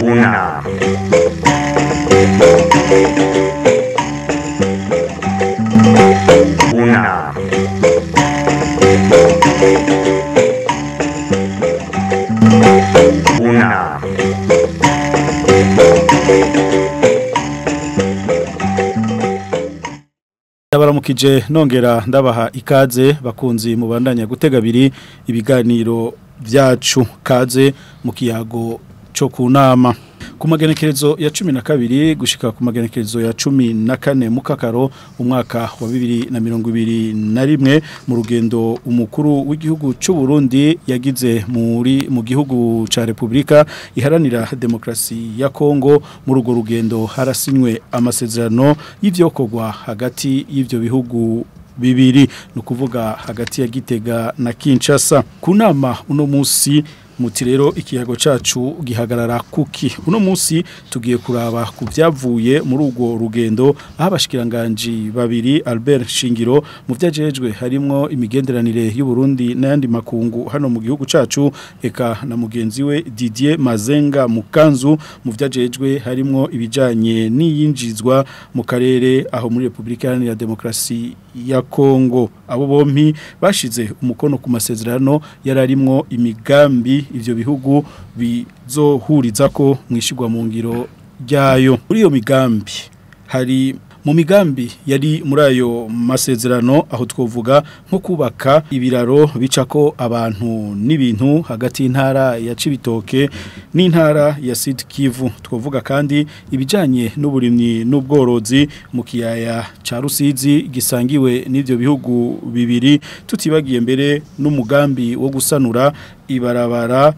Una. Una. Una. Ndabaramukije nongera ndabaha ikaze bakunzi mubandanya gutega abiri ibiganiro vyacu kaze mu kiyago cyo kunama ku magenekerezo ya 12 gushika ku magenekerezo ya 14 mu kakaro umwaka wa 2021 mu rugendo umukuru w'igihugu cy'u Burundi yagize mu gihugu ca Republika iharanira demokrasi ya Kongo mu rugo rugendo harasinywe amasezerano y'ivyokorwa hagati y'ivyo bihugu bibiri nukuvuga hagati ya Gitega na Kinshasa kunama uno musi muti rero ikiyago cacu gihagarara kuki uno musi tugiye kuraba ku byavuye muri urwo rugendo aho abashikiranganje babiri Albert Shingiro mu vyajejwe harimo imigenderanire y'u Burundi n'ayandi makungu hano mu gihugu cacu eka na mugenzi we Didier Mazenga Mukanzu mu vyajejwe harimo ibijanye n'iyinjizwa mu karere aho muri Republika Iharanira Demokrasi ya Kongo abo bompi bashize umukono ku masezerano yararimwo imigambi ivyo bihugu bizohuriza ko mwishigwa mu ngiro ryayo muri iyo migambi hari mu migambi yari muri ayo masezerano aho twovuga nko kubaka ibiraro bicako abantu n'ibintu hagati y'intara ya Cibitoke n'intara ya Sud Kivu twovuga kandi ibijanye n'uburimyi n'ubworozi mu kiyaya ca Rusizi gisangiwe n'ivyo bihugu bibiri tutibagiye mbere n'umugambi wo gusanura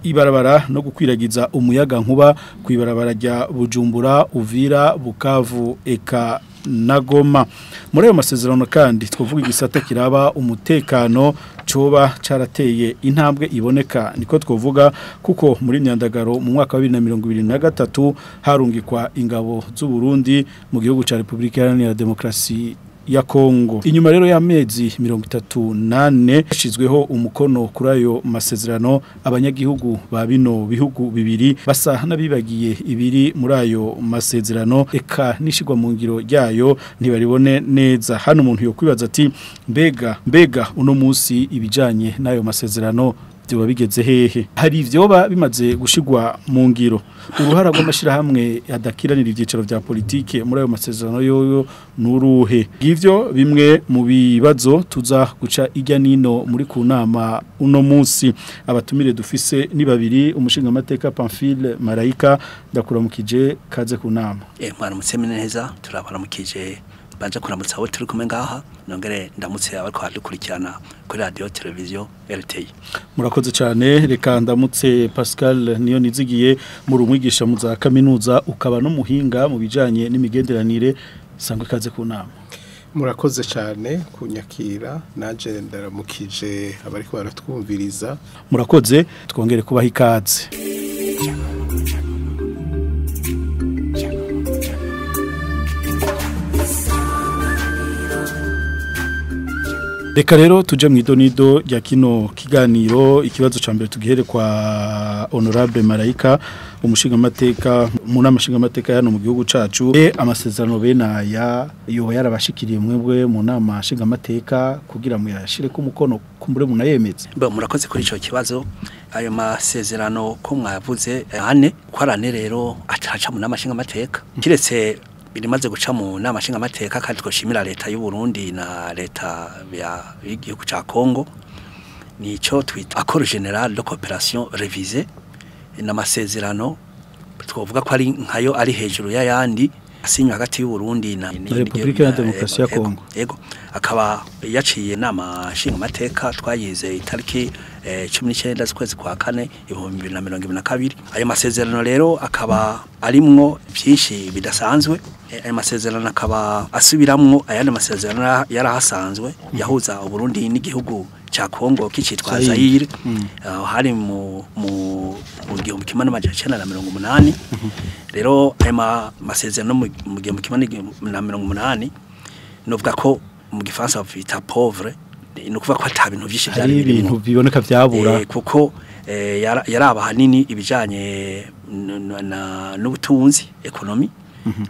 ibarabara no gukwiragiza umuyaga nkuba kwibarabara rya Bujumbura Uvira Bukavu eka Nagoma muri ayo masezerano kandi twavuga igisata kiraba umutekano coba carateye intambwe iboneka niko twavuga kuko muri myandagaro mu mwaka wa 2023 harungikwa ingabo z'u Burundi mu gihugu ca Republika Iharanira Demokrasi ya Kongo inyuma rero y'amezi 38 yashizweho umukono kuri ayo masezerano abanyagihugu ba bino bihugu bibiri basa nabibagiye ibiri muri ayo masezerano eka nishigwa mu ngiro ryayo ntibaribone neza hano umuntu yo kwibaza ati mbega uno musi ibijanye n'ayo masezerano byo bigeze hehe hari ivyoba bimaze gushigwa mu ngiro uruhara rw'amashirahamwe adakiranira ivyicaro vya politike muri ayo masezerano yoyo nuruhe ivyo bimwe mu bibazo tuza guca ijya nino muri kunama uno munsi abatumire dufise ni babiri umushinga amateka Pamphile Marayika ndakuramukije kaze kunama mwaramutse neza turabaramukije banje kuramutsa aho turi kumwe ngaha nongere ndamutse abari kwadukurikirana kuri radio televiziyo RTI murakoze cyane reka ndamutse Pascal niyo nizigiye mu rumwigisha mu za kaminuza ukaba no muhinga mu bijanye n'imigenderanire sangwe kaze ku nama murakoze cyane kunyakira naje ndaramukije abari ko baratwumviriza murakoze twongere kubaha ikaze Reka rero tuje mu idonido rya kino kiganiro ikibazo ca mbere tugihere kwa Honorable Marayika umushinga amateka mu namashinga amateka hano mu gihugu cacu amasezerano benaya yoba yarabashikiriye mwebwe mu namashinga amateka kugira mu yashire ku mukono kumbure munayemeze murakoze kuri ico kibazo ayo masezerano ko mwavuze ane kwarane rero acaca mu namashinga amateka kiretse birimaze guca mu namashinga amateka kandi twoshimira leta y'u Burundi na leta y'igihugu ca Kongo nico twita accord général de coopération révisé n'amasezerano twovuga ko ari nkayo ari hejuru y'ayandi asinywa hagati y'u Burundi na Republika ya Demokrasi ya Kongo yego akaba yaciye namashinga amateka twayize itariki 19 z'ukwezi kwa kane 2022 ayo masezerano rero akaba arimwo byinshi bidasanzwe ayo masezerano akaba asubiramwo ayandi masezerano yarahasanzwe yahuza u Burundi n'igihugu cha Kongo kicitwa Zaire hari mu gihumbi kimwe n'amajana 1980 rero ayo masezerano mu gihumbi kimwe n'1980 novuga ko mu gifaransa bita pauvre nukuvuga ko ata bintu byinshi byari ibintu biboneka byabura kuko yaraba hanini ibijanye n'ubutunzi economy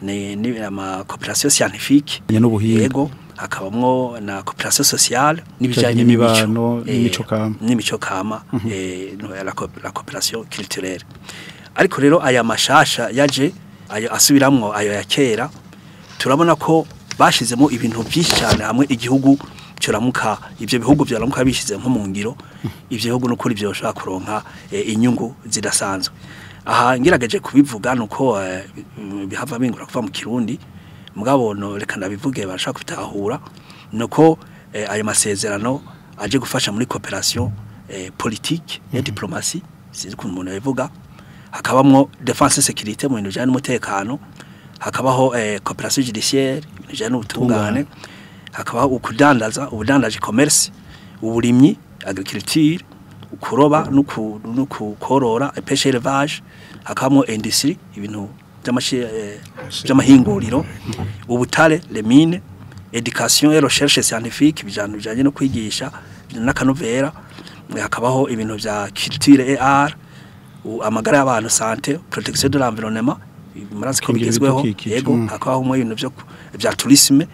ni ama coopération scientifique yego hakabamwo na coopération sociale n'ibijanye n'imico kama la coopération culturelle ariko rero aya mashasha yaje ayo asubiramwo ayo ya kera turabona ko bashizemo ibintu byinshi cyane hamwe igihugu cyuramuka ibyo bihugu byaramuka bishize nko mu ngiro ibyo bihugu no kuri byo bashaka kuronka inyungu zidasanzwe aha ngirageje kubivuga nuko bihava bingura kuva mu Kirundi mugabo no reka ndabivuge barashaka kubitahura nuko ayo masezerano aje gufasha muri coopération politique et diplomatie sizi ku umuntu yabivuga hakabamwo défense sécurité mu bintu bijanye n'umutekano hakabaho coopération judiciaire ibintu bijanye n'ubutungane hakabaho ubudandaji commerce uburimyi agriculture ukuroba no kukorora pêche élevage hakabamo industrie ibintu by'amahinguriro ubutare les mines éducation et recherche scientifique bijanye no kwigisha n'akanovera hakabaho ibintu bya culture et art amagara y'abantu santé protection de l'environnement murazi ko bigezweho yego hakabaho mu bintu bya tourisme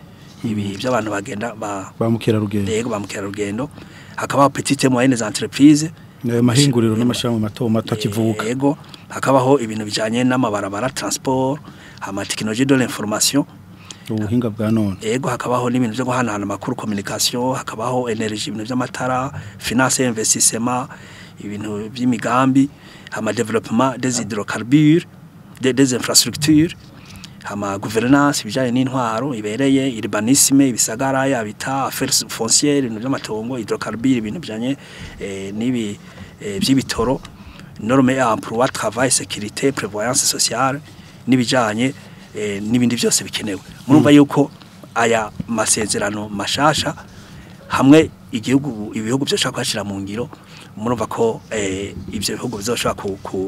ibi by'abantu bagenda ba mukera-rugendo yego ba mukera-rugendo hakabaho petite moyennes entreprises mahinguriro n'amashami mato akivuka yego hakabaho ibintu bijanye n'amabarabara transport ama technologie de l'information ubuhinga bwa none yego hakabaho n'ibintu byo guhanahana amakuru communication hakabaho energy ibintu by'amatara finance investissement ibintu by'imigambi ama développement des hydrocarbures des infrastructures ama gouvernance bijanye n'intwaro ibereye urbanisme ibisagara yabita affaires foncières ibintu by'amatongo hydrocarbures ibintu bijanye nibi by'ibitoro norme emploi travail sécurité prévoyance sociale nibijanye n'ibindi byose bikenewe murumva yuko aya masezerano mashasha hamwe ibihugu byoshaka kwashira mu ngiro murumva ko ibyo bihugu bizoshaka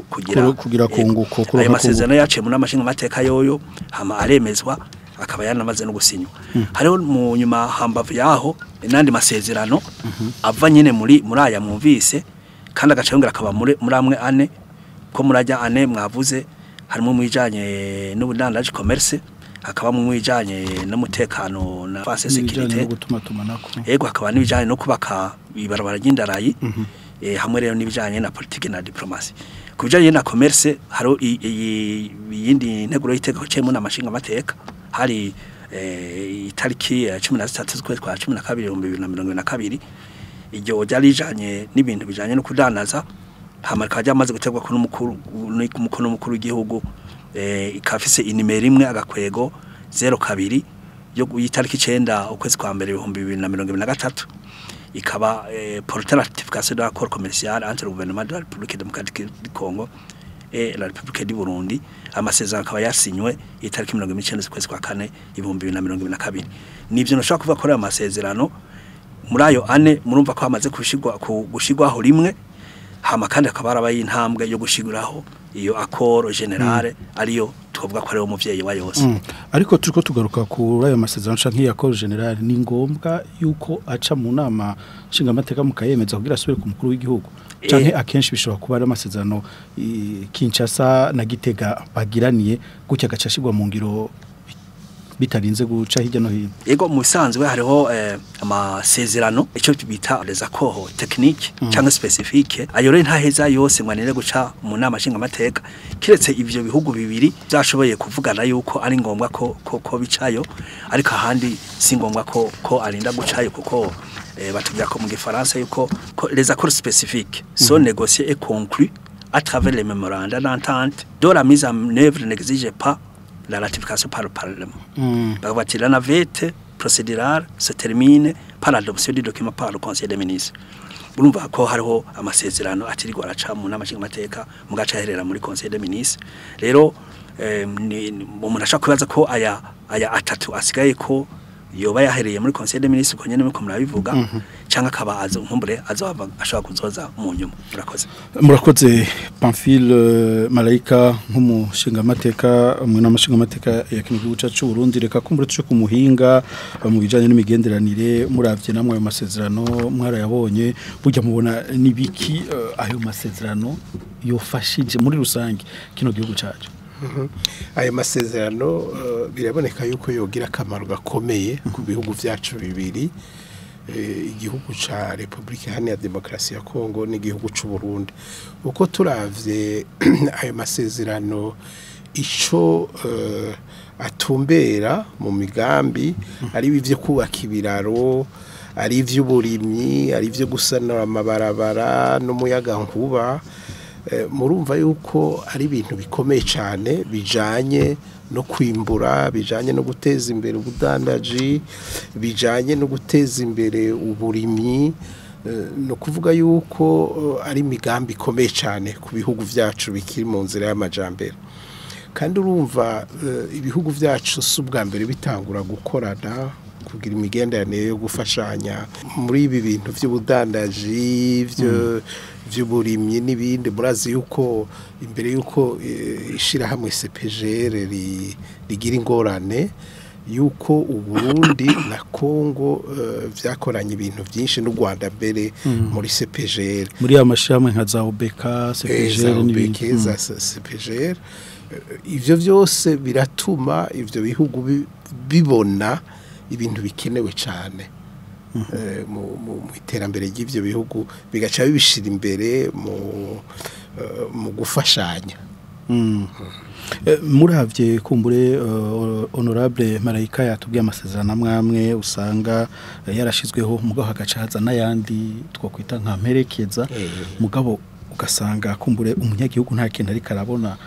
kugira kunguko aya masezerano yaciye mu namashinga mateka yoyo hama aremezwa akaba yanamaze no gusinywa hariho mu nyuma hambavu yaho nandi masezerano ava nyene muri aya mwumvise kandi agacayongera akaba muri amwe ane ko murajya ane mwavuze harimo mwijanye n'ubudandaji commerce hakaba mu mwijanye n'umutekano na face sécurité yego hakaba n'ibijanye no kubaka ibarabara ry'indarayi hamwe rero n'ibijanye na politique na diplomatie kubijanye na commerce haro yindi nteguro y'iteko cemo n'amashinga mateka hari itariki 13 z'ukwezi kwa 12 2022 iryo ryarijanye n'ibintu bijanye no kudandaza hamarika yamaze gutegwa ko n'umukono mukuru w'igihugu ikafise inimero imwe agakwego 02 yo yitariki 9 ukwezi kwa mbere 2023 ikaba porter ratification de l'accord commercial entre le gouvernement de la République démocratique du Congo et la République du Burundi amasezerano akaba yasinywe itariki 19 ukwezi kwa 4 2022 nivyo nashaka kuva kuri amasezerano muri ayo ane murumva ko hamaze gushigwaho rimwe hama kandi akaba arabaye intambwe yo gushiguraho iyo accord generale ariyo twovuga ko ari umuvyeyi wa yose ariko turiko tugaruka kuri ayo masezerano canke accord generale ni ngombwa yuko aca mu nama nshinga mateka mukayemeza kugira asubire ku mukuru w'igihugu canke akenshi bishobora kuba ari amasezerano Kinshasa na Gitega bagiraniye gutya gacashirwa mu ngiro bitarinze guca hirya no hino yego musanzwe hariho amasezerano ico bita les accords techniques cyangwa spécifique ayo rero ntaheza yose mwanire guca mu nama nshinga mateka kiretse ivyo bihugu bibiri byashoboye kuvugana yuko ari ngombwa ko bicayo ariko ahandi si ngombwa ko arinda gucayo kuko batubwira ko mu Gifaransa yuko les accords spécifiques sont négociés et conclus à travers les mémorandums d'entente dont la mise en œuvre n'exige pas la ratification par le Parlement. La navette procédurale se termine par l'adoption du document par le Conseil des ministres. Urumva ko hariho amasezerano atirigwa araca mu namashinga mateka mugaca herera muri Conseil des ministres. Rero umuntu ashaka kubaza ko aya atatu asigaye ko yoba yahereye muri Conseil des Ministres ko nyene muko murabivuga cyangwa akaba nkumbure azova ashaka kuzoza mu nyuma. Murakoze Pamphile Malaika nk'umushinga amateka mwe n'amashinga amateka ya kino gihugu cyacu Burundi, reka kumbure cyo kumuhinga mu bijanye n'imigenderanire muravye namwe ayo masezerano mwarayabonye burya mubona nibiki ayo masezerano yofashije muri rusange kino gihugu cyacu. Ayo masezerano biraboneka yuko yogira akamaro gakomeye ku bihugu vyacu bibiri, igihugu ca Republika Iharanira Demokarasi ya Kongo n'igihugu c'u Burundi. Uko turavye ayo masezerano ico atumbera mu migambi ari ivyo kubaka ibiraro, ari ivy'uburimyi, ari ivyo gusanura amabarabara n'umuyaga nkuba, murumva yuko ari ibintu bikomeye cyane bijanye no kwimbura, bijanye no guteza imbere ubudandaji, bijanye no guteza imbere uburimyi, no kuvuga yuko ari imigambi ikomeye cyane ku bihugu vyacu bikiri mu nzira y'amajambere. Kandi urumva ibihugu vyacu subwa mbere bitangura gukorana kugira imigenderanire yo gufashanya muri ibi bintu by'ubudandaji vy'uburimyi n'ibindi. Murazi yuko imbere yuko ishira hamwe CPGR rigira ingorane yuko Uburundi na Kongo vyakoranye ibintu byinshi n'u Rwanda mbere muri CPGR, muri amashami nka za OBK CPGR n'ibindi za CPGR. Ivyo vyose biratuma ivyo bihugu bibona ibintu bikenewe cyane mu iterambere ry'ivyo bihugu, bigaca bibishira imbere mu gufashanya. Muravye kumbure honorable Malaika yatubwiye amasezerano amwe usanga yarashizweho mugabo hagacaza n'ayandi twokwita nka mperekeza, mugabo ugasanga kumbure umunyagihugu nta kintu ari karabona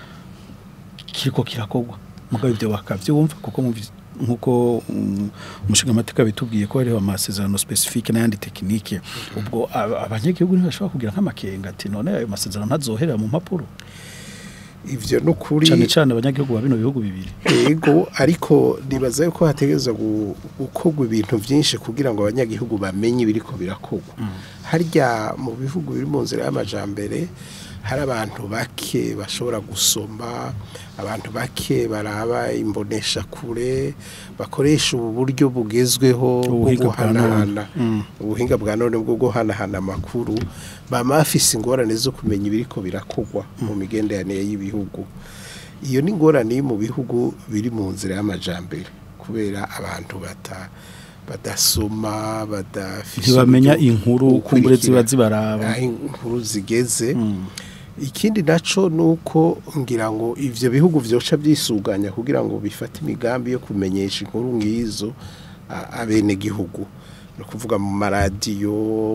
kiriko kirakogwa, mugabo ivyo bakavyumva kuko nkuko umushinga amateka bitubwiye ko hariho amasezerano specifique n'ayandi technique. Ubwo abanyagihugu ntibashobora kugira nk'amakenga ati none ayo masezerano ntazoherera mu mpapuro. Ivyo no kuri cyane abanyagirwa bino bihugu bibiri. Yego, ariko nibaza yuko hategeza gukogwa ibintu byinshi kugira ngo abanyagihugu bamenye ibiriko birakogwa. Harya mu bihugu biri mu nzira y'amajambere hari abantu bake bashobora gusoma, abantu bake baraba imbonesha kure, bakoresha ubu buryo bugezweho ubuhinga bwa none bwo guhanahana amakuru, bama bafise ingorane zo kumenya ibiriko birakogwa mu migenderanire y'ibihugu. Iyo ni ingorane mu bihugu biri mu nzira y'amajambere kubera abantu badasoma, badafise ntibamenya inkuru kumbure ziba zibaraba inkuru zigeze. Ikindi naco nuko ngira ngo ivyo bihugu vyoca byisuganya kugira ngo bifate imigambi yo kumenyesha inkuru ngizo abene gihugu, no kuvuga mu maradiyo,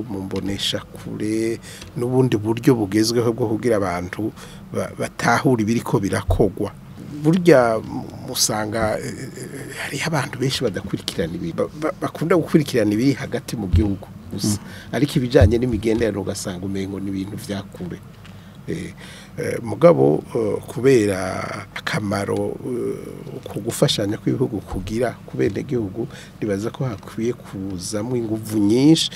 mu mbonesha kure n'ubundi buryo bugezweho bwo kugira abantu batahura ibiriko birakogwa. Burya musanga hari abantu benshi badakurikirana ibi bakunda gukurikirana ibiri hagati mu gihugu gusa, ariko ibijanye n'imigenderanire ugasanga umengo ni ibintu vyakure. Mugabo kubera akamaro ku gufashanya kw'ibihugu kugira kubene gihugu, nibaza ko hakwiye kuzamwe inguvu nyinshi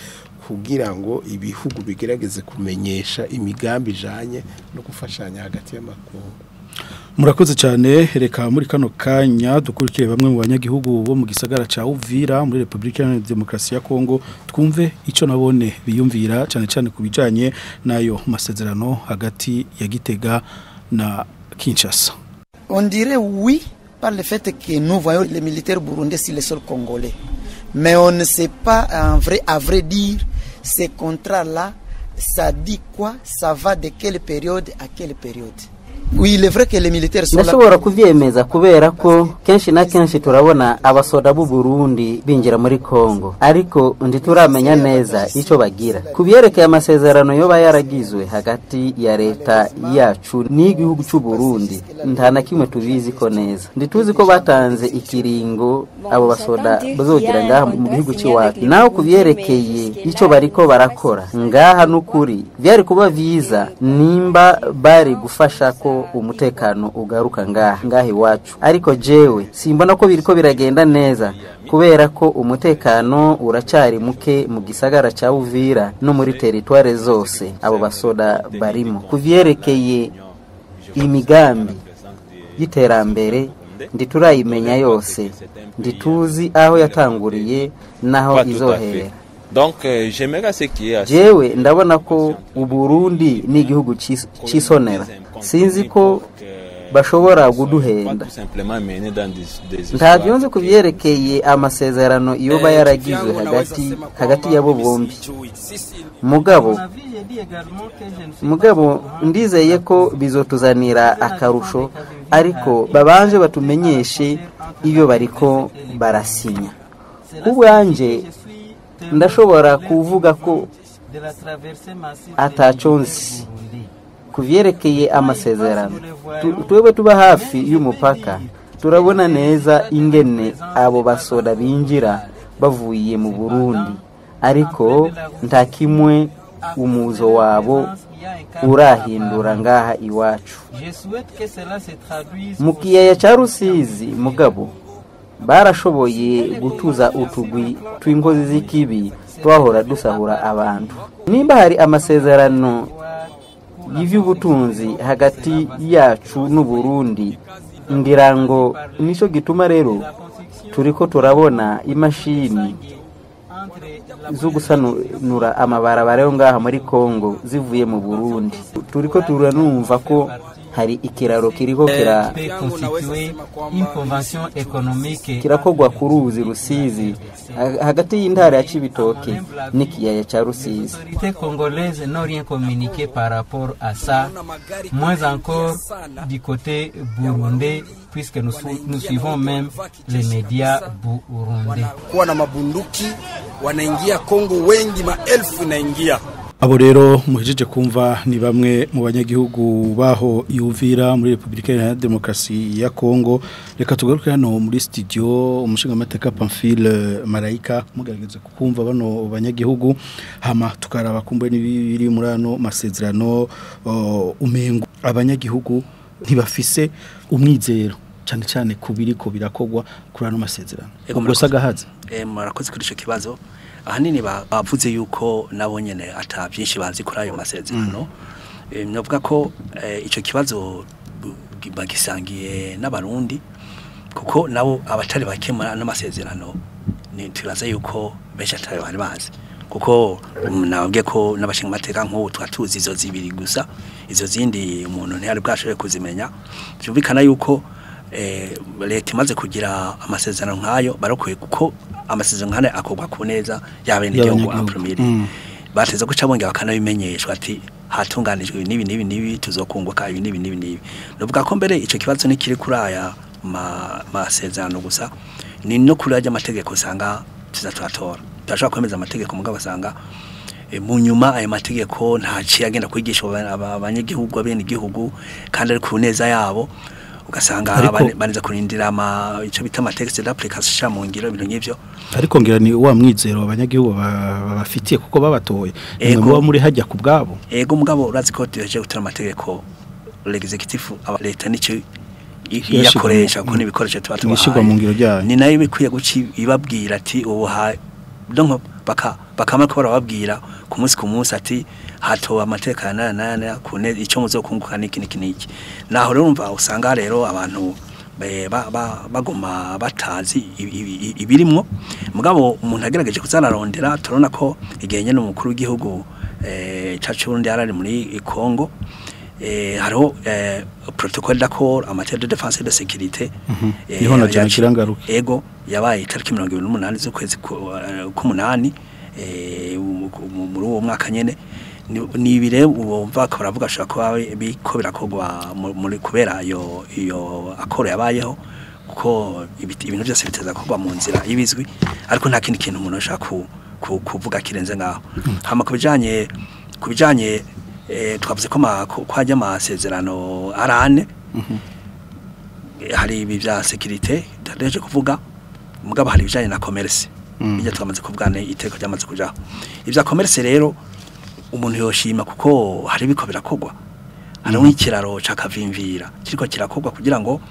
kugira ngo ibihugu bigerageze kumenyesha imigambi ijanye no gufashanya hagati y'amakungu. Murakoze cyane, reka muri kano kanya dukurikire bamwe mu banyagihugu bo mu gisagara ca Uvira muri Republika Iharanira Demokarasi ya Kongo, twumve ico nabone biyumvira cyane cyane kubijanye nayo masezerano hagati ya Gitega na Kinshasa. On dirait oui par le fait que nous voyons les militaires burundais sur le sol congolais, mais on ne sait pas à vrai dire ces contrats-là, ça dit quoi, ça va de quelle période à quelle période. Oui, il est vrai que les militaires sont là. Kuvyemeza kubera ko kenshi na kenshi turabona abasoda b'u Burundi binjira muri Kongo, ariko ndi turamenya neza ico bagira. Kubyerekeye amasezerano yoba yaragizwe hagati ya leta yacu n'igihugu cy'u Burundi, nta na kimwe tubizi ko neza. Ndituzi ko batanze ikiringo abo basoda bazogira ngaha mu gihugu cy'iwacu. Naho kubyerekeye ico bariko barakora ngaha n'ukuri byari kuba viza nimba bari gufasha ko umutekano ugaruka ngaha iwacu, ariko jewe simbona ko biriko biragenda neza kubera ko umutekano uracari muke mu gisagara ca Uvira no muri teritware zose abo basoda barimo. Kuvyerekeye imigambi y'iterambere nditurayimenya yose, ndituzi aho yatanguriye naho izohera. Donc j'aimerais ce qui est jewe ndabona ko Uburundi ni igihugu cisonera, sinzi ko bashobora guduhenda. Nta byonze kuvyerekeye amasezerano iyo bayaragizwe hagati yabo bombi. Mugabo ndizeye ko bizotuzanira akarusho, ariko babanje batumenyeshe iyo bariko barasinya. Kubwanje ndashobora kuvuga ko ataconzi kuvyerekeye amasezerano. Twebwe tuba hafi y'umupaka turabona neza ingene abo basoda binjira bavuye mu Burundi, ariko nta kimwe umuzo wabo urahindura ngaha iwacu. Mu kiyaya ca Rusizi mugabo barashoboye gutuza utugwi tw'inkozi z'ikibi twahora dusahura abantu. Nimba hari amasezerano y'ivy'ubutunzi hagati yacu n'u Burundi, ngira ngo nico gituma rero turiko turabona imashini zo gusanura amabarabara yo ngaha muri Kongo zivuye mu Burundi. Turiko turanumva ko hari ikiraro kiriko kirakogwa ku ruzi Rusizi hagati y'intara ya Cibitoke n'ikiyaya ca Rusizi. Les Congolaises n'ont rien communiqué par rapport à ça, moins encore du côté burundais, puisque nous suivons même les médias burundais. Kuwa na mabunduki wanaingia Kongo, wengi maelfu inaingia. Abo rero muhejeje kumva ni bamwe mu banyagihugu baho Uvira muri Republika ya Demokarasi ya Kongo. Reka tugaruke hano muri studio umushinga mateka Pamphile Marayika mugaragaza kumva bano banyagihugu, hama tukaraba kumbe n'ibiri muri ano masezerano. Umengo abanyagihugu ntibafise umwizero cyane cyane kubiriko birakogwa kuri ano masezerano. Ubwo sagahaze murakoze kuri ico kibazo. Ahanini bavuze yuko nabo nyene ata byinshi bazi kuri ayo masezerano. Novuga ko ico kibazo bagisangiye n'abarundi, kuko nabo abatari bakemura n'amasezerano ni tubaza yuko benshi atari bari bazi, kuko nabwiye ko n'abashinga mateka nk'ubu twatuzi izo zibiri gusa, izo zindi umuntu ntiyari bwashoboye kuzimenya. Byumvikana yuko leta imaze kugira amasezerano nk'ayo barokoye, kuko amasezerano nk'ane akogwa ku neza y'abene igihugu apromiri. Bateze guca bonge bakanabimenyeshwa ati hatunganijwe nibi tuzokunguka ibi nibi. Novuga ko mbere ico kibazo ni kiri kuri aya masezerano gusa, ni no kuri ajya amategeko sanga tuzatwatora. Tashaka kwemeza amategeko mugabo sanga mu nyuma aya mategeko nta ciyagenda kwigisha abanyagihugu abene igihugu kandi ari ku neza yabo. Ugasanga baniza kurindira ico bita amatext d'application mu ngiro ibintu nk'ivyo. Ariko ngira ni wa mwizero abanyagihugu babafitiye kuko babatoye nimwe muri hajya ku bwabo. Ego mugabo urazi ko tujeje gutera amategeko l'executive leta nico yakoresha ko nibikoresho twatwashigwa mu ngiro ryayo. Ni nayo bikwiye guci ibabwira ati ubu donc bakama ko barababwira ku munsi ati hato amateka nana kune ico muzokunguka niki. Naho rero umva usanga rero abantu bagoma batazi ibirimwo, mugabo umuntu agerageje kuzanarondera. Turona ko igihe nyene umukuru w'igihugu cacu Burundi yarari muri Kongo, hariho protocole d'accord en matière de défense et de sécurité. Niho na cyane kirangaruka. Ego yabaye tariki 28 z'ukwezi k'umunani muri uwo mwaka nyene. Ni bire ubumva ko baravuga shaka biko birakogwa muri kubera iyo akoro yabayeho, kuko ibintu byose biteza kogwa mu nzira ibizwi, ariko nta kindi kintu umuntu ashaka kuvuga kirenze ngaho. Hama kubijanye twavuze ko kwajya amasezerano arane. Hari ibi bya sécurité ndaje kuvuga, mugabo hari bijanye na commerce. Bijya twamaze kuvugana iteko ryamaze kujaho. Ibya commerce rero umuntu yoshima kuko hari biko birakogwa. Hari ikiraro ca Kavimvira kiriko kirakogwa kugira ngo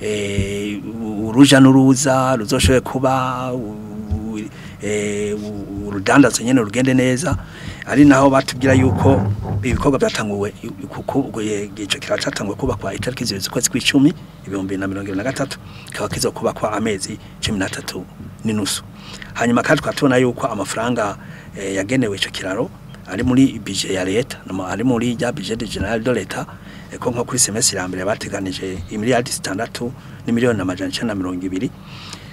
uruja n'uruza ruzoshoboye kuba urudandazo nyene rugende neza ari naho batubwira yuko ibikorwa byatanguwe ico kiracatanguwe kuba kwa itariki z'ukwezi kw'icumi 2023 kaba kizo kuba kwa amezi 13 n'inusu hanyuma kandi twatubona yuko amafaranga yagenewe ico kiraro ari muri budget ya leta ari muri ya budget general de l'etat ko nko kuri semestre ya mbere bateganije imiliyardi 6 n'imiliyoni amajana 920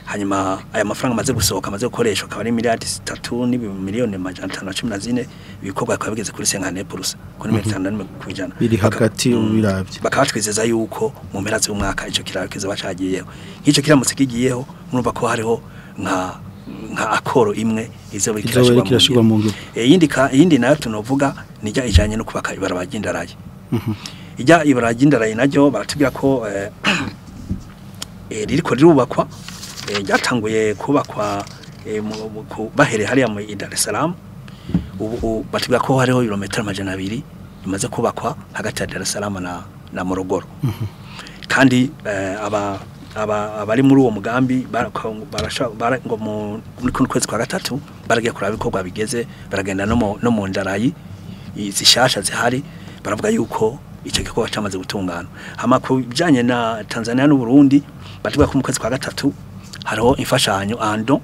hanyuma aya mafaranga amaze gusohoka amaze gukoreshwa akaba ari miliyardi 3 n'imiliyoni amajana 514 ibikorwa akaba bigeze kuri 50% kuri 50% biri hagati ubiravye bakatwizeza yuko mu mpera z'umwaka ico kiraro kizoba cagiyeho nk'ico kiramutse kigiyeho murumva ko hariho nka akoro imwe izoba kirashirwa mu ngiro yindi nayo tunovuga nijya ijanye no kubaka ibarabara ry'indaraye ijya ibarabara ry'indaraye naryo baratubwira ko ririko rirubakwa ryatanguye kubakwa bahere hariya mu Dar es Salaam ubu batubwira ko hariho kilometero 200 imaze kubakwa hagati ya Dar es Salaam na Morogoro kandi abari muri uwo mugambi ngo muri kwezi kwa gatatu baragiye kuraba ibikorwa bigeze baragenda no mu ndarayi zishasha zihari baravuga yuko icyo gikorwa cyamaze gutungana hama ku bijanye na Tanzania n'u Burundi batubwira ko mu kwezi kwa gatatu hariho imfashanyo ando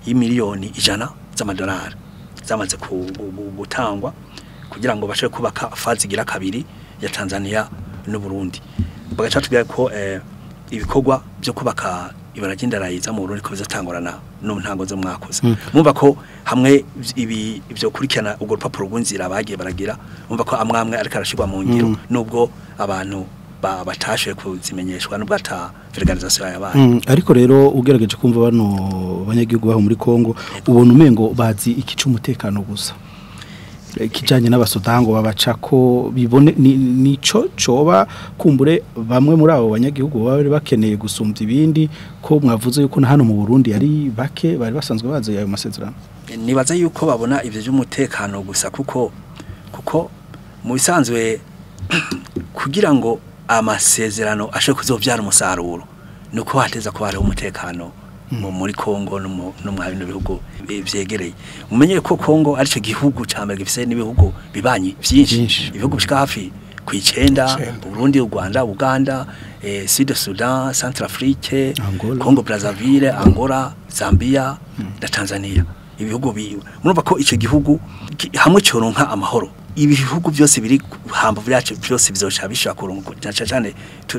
y'imiliyoni 100 z'amadolari zamaze gutangwa kugira ngo bashe kubaka fazi gira kabiri ya Tanzania n'u Burundi bagaca tubwira ko ibikorwa byo kubaka ibaragindarayi za mu Burundi ko bizatangorana no ntango zo mwakoze mumva ko hamwe ibi byo kurikana ugo rupapuro rw'inzira bagiye baragira mumva ko amwamwe ariko arashirwa mu ngiro nubwo abantu batashe kuzimenyeshwa nubwo ata vulgarisation yabaye ariko rero ugerageje kumva bano banyagihugu baho muri Kongo ubona umengo bazi ikicu umutekano gusa kijanye n'abasodango babacako bibone nico coba kumbure bamwe muri abo banyagihugu bari bakeneye gusumvya ibindi ko mwavuze yuko na hano mu Burundi ari bake bari basanzwe bazi ayo masezerano nibaza yuko babona ivyo by'umutekano gusa kuko mu bisanzwe kugira ngo amasezerano ashe kuzovyara umusaruro nuko hateza ko hari umutekano muri Kongo no mu bino bihugu vyegereye umenye ko Kongo ari cyo gihugu cyambere gifise n'ibihugu bibanyi byinshi ibihugu bishika hafi ku 9 Burundi Rwanda Uganda Sud Sudan Centrafrique Congo Brazzaville Angola Zambia na Tanzania ibihugu murumva ko ico gihugu hamwe cyoronka amahoro ibihugu byose biri hamba byacu byose bizoca bishaka cyane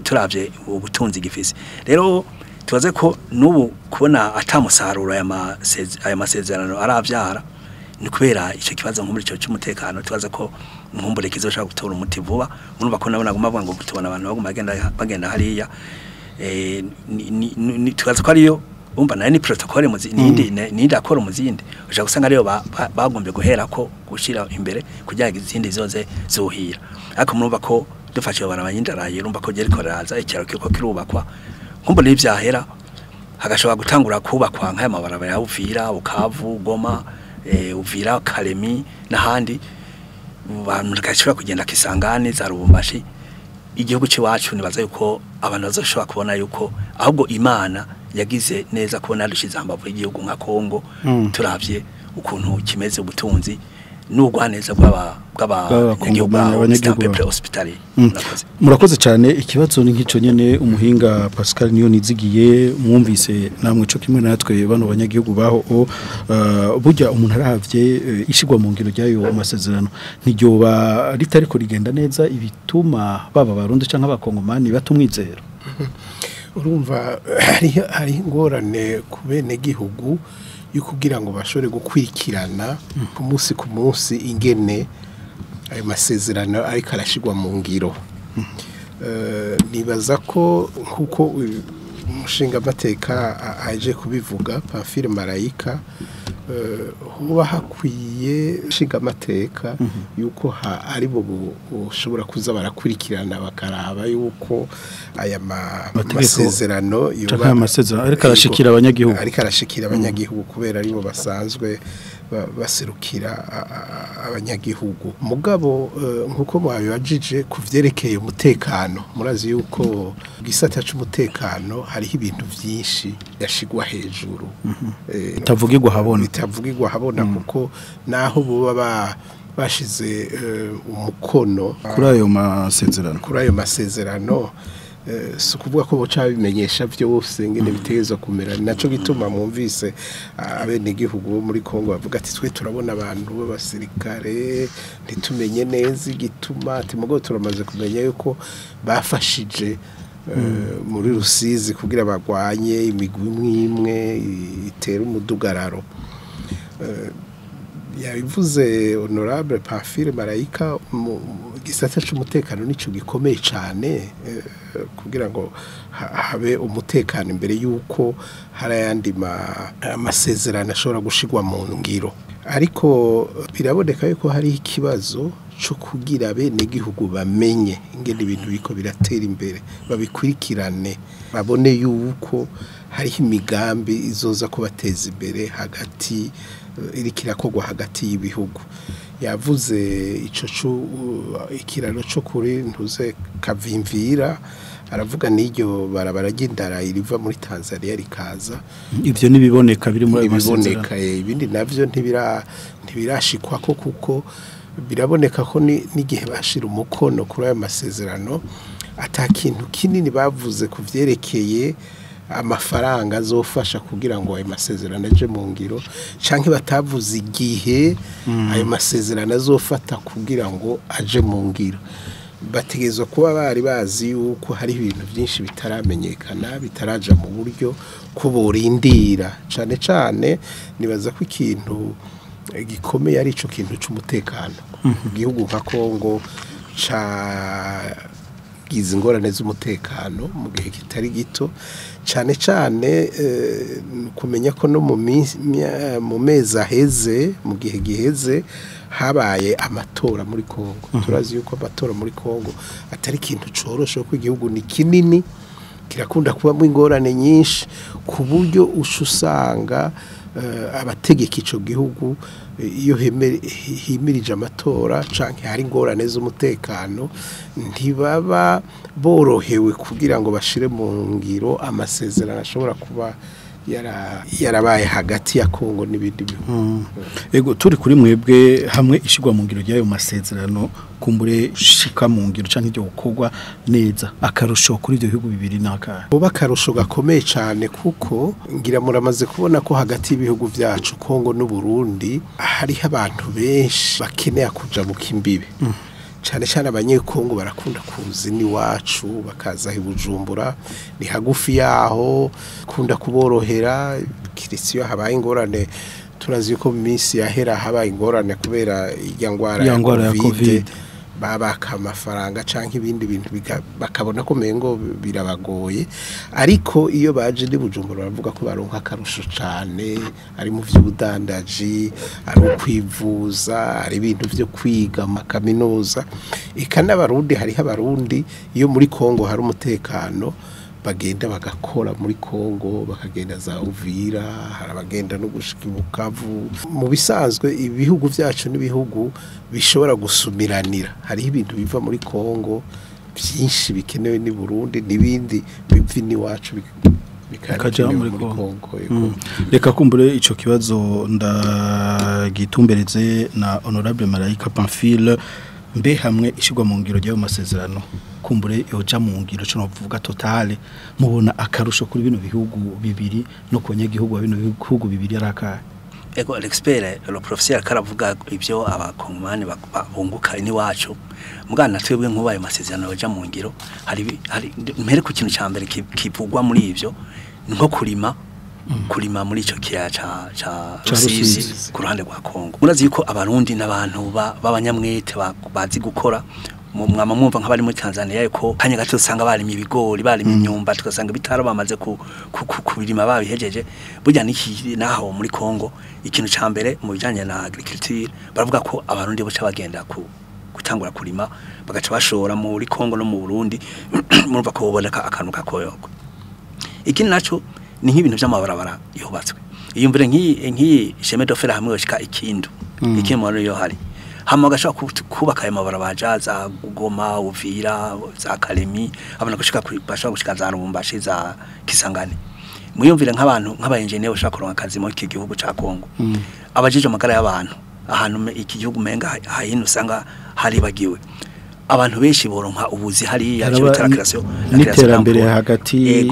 turavye ubutunzi gifise rero tubaze ko nubu kubona atamusaruro aya masezerano aravyara ni kubera ico kibazo nko muri cyo cy'umutekano tubaze ko nkumbure kizoshaka gutora umuti vuba murumva ko nabona guma ngo tubona abantu bagenda hariya ni tubaze ko ariyo umva nayo ni protocole nindi akora muzindi ushaka gusanga ariyo bagombye guhera ko gushira imbere kugira izindi zoze zuhira ariko murumva ko dufashe barabanyindaraye urumva ko geriko raza icyaro kiko kirubakwa kumbo n'ivyahera hagashobora gutangura kubakwa nk'aya mabarabara ya Uvira Bukavu Goma Uvira Kalemi n'ahandi abantu gashobora kugenda Kisangani za Rubumbashi igihugu cyacu nibaza yuko abantu bazoshobora kubona yuko ahubwo Imana yagize neza kubona rushizambavu igihugu nka Kongo turavye ukuntu kimeze ubutunzi n'ugwaneza bw'abanyagihugu hospitalier murakoze cyane ikibazo ni nk'ico nyene umuhinga Pascal niyo nizigiye mwumvise namwe cyo kimwe natwe bano banyagihugu baho burya umuntu aravye ishigwa mu ngiro ryayo amasezerano ntiryoba ritariko rigenda neza ibituma baba barundi canke abakongomani batumwizera urumva hari ingorane ku bene gihugu yo kugira ngo bashore gukwikirana ku munsi ingene ayo masezerano ariko arashigwa mu ngiro nibaza ko nkuko umushinga amateka aje kubivuga Pamphile Marayika huba hakwiye nshinga amateka yuko ari bo ushobora kuza barakurikirana bakaraba yuko aya masezerano yoba ariko arashikira abanyagihugu kubera ari bo basanzwe baserukira abanyagihugu mugabo nkuko mwabibajije kuvyerekeye umutekano murazi yuko gisata c'umutekano hariho ibintu vyinshi yashigwa hejuru bitavugirwa habona kuko naho boba bashize umukono kuri ayo masezerano si ukuvuga ko boca bimenyesha byose ngene bitegerezwa kumera naco gituma mwumvise abenegihugu bo muri Kongo bavuga ati twe turabona abantu b'abasirikare ntitumenye neza igituma ati mugo turamaze kumenya yuko bafashije muri Rusizi kugira bagwanye imigwi imwe itera umudugararo yabivuze honorable Pamphile Marayika mu gisata cy'umutekano nico gikomeye cyane kugira ngo habe umutekano imbere yuko harayandi amasezerano ashobora gushigwa mu ngiro ariko biraboneka yuko hari ikibazo cyo kugira bene gihugu bamenye ingene ibintu biko biratera imbere babikurikirane babone yuko hari imigambi izoza kubateza imbere hagati irikirakorwa hagati y'ibihugu yavuze ico ikiraro cyo kuri ntuze Kavimvira aravuga n'iryo barabara ry'indara iriva muri Tanzania rikaza ivyo nibiboneka biri muri ibiboneka ibindi navyo ntibirashikwa ko kuko biraboneka ko n'igihe bashira umukono kuri ayo masezerano atakintu kinini bavuze kuvyerekeye amafaranga azofasha kugira ngo ayo masezerano aje mu ngiro canke batavuze igihe ayo masezerano azofata kugira ngo aje mu ngiro bategezwa kuba bari bazi yuko hari ibintu byinshi bitaramenyekana bitaraja mu buryo kuborindira cane nibaza ko ikintu gikomeye ari ico kintu c'umutekano igihugu nka Kongo gize ingorane z'umutekano mu gihe kitari gito cyane kumenya ko no mu mezi aheze mu gihe giheze habaye amatora muri Kongo turazi yuko amatora muri Kongo atari ikintu corosho ko igihugu ni kinini kirakunda kubamo ingorane nyinshi ku buryo usanga abategeka ico gihugu iyo himirije amatora canke hari ingorane z'umutekano ntibaba borohewe kugira ngo bashire mu ngiro amasezerano ashobora kuba yarabaye hagati ya Kongo n'ibindi bihugu ego turi kuri mwebwe hamwe ishigwa mu ngiro y'ayo masezerano kumbure shika mu ngiro canke iryo gukorwa neza akarusho kuri ibyo bihugu bibiri naka bo bakarusho gakomeye cyane kuko ngira muramaze kubona ko hagati y'ibihugu byacu Kongo n'u Burundi hariho abantu benshi bakeneye kuja mu kimbibe cyane abanyekongo barakunda kuzi ni wacu bakaza i Bujumbura ni hagufi yaho kunda kuborohera kirisiyo habaye ingorane turazi ko mu minsi yahera habaye ingorane kubera iya ngwara ya COVID babaka amafaranga canke ibindi bintu bakabona ko mengo birabagoye ariko iyo baje ndi Bujumbura bavuga ko baronka akarusho cane ari mu vy'ubudandaji ari ukwivuza ari ibintu byo kwiga mu kaminuza ikana barundi hari abarundi iyo muri Kongo hari umutekano bagenda bagakora muri Kongo bakagenda za Uvira harabagenda no gushika Bukavu mu bisanzwe ibihugu byacu n'ibihugu bishobora gusumiranira hari ibintu biva muri Kongo byinshi bikenewe ni Burundi nibindi bivi ni wacu bikaja muri Kongo reka kumbure ico kibazo ndagitumbereze na honorable Marayika Pamphile mbe hamwe ishigwa mu ngiro y'ayo masezerano kumbure yoja mu ngiro cyo novuga totale mubona akarusho kuri bino bihugu bibiri no konyagihugu bino bihugu bibiri araka ego l'expert le professeur karavuga ibyo abakongomani bunguka ni wacu mugana twebwe nkubaye masezerano yoja mu ngiro hari mpere ku kintu cyambere kivugwa muri ivyo nko kurima muri ico kiya ca Rusizi ku ruhande rwa Kongo murazi yuko abarundi n'abantu b'abanyamwete bazi gukora mwama mwumva nk'abari muri Tanzania yuko kanya gato usanga barimo ibigori barimo imyumba tugasanga bitaro bamaze kubirima babihejeje burya niki naho muri Kongo ikintu cyambere mu bijanye na agriculture baravuga ko abarundi bo bagenda gutangura kurima bagaca bashora muri Kongo no mu Burundi murumva ko boboneka akantu kakoyoko ikindi naco ni nk'ibintu by'amabarabara yubatswe iyumvire nk'iyi chemin de fer hamwe yoshika ikindu ikimoro yo hari hama gashaka kubaka ayo mabarabara jaza Goma Uvira za Kalemi abana gushika bashaka gushika za Lubumbashi za Kisangani muyumvire nk'abantu nk'abaengineer bashaka kuronka akazi mu iki gihugu ca Kongo abajije amagara y'abantu ahantu iki gihugu menga hayino usanga hari bagiwe abantu benshi boronka ubuzi hari ya creation n'iterambere hagati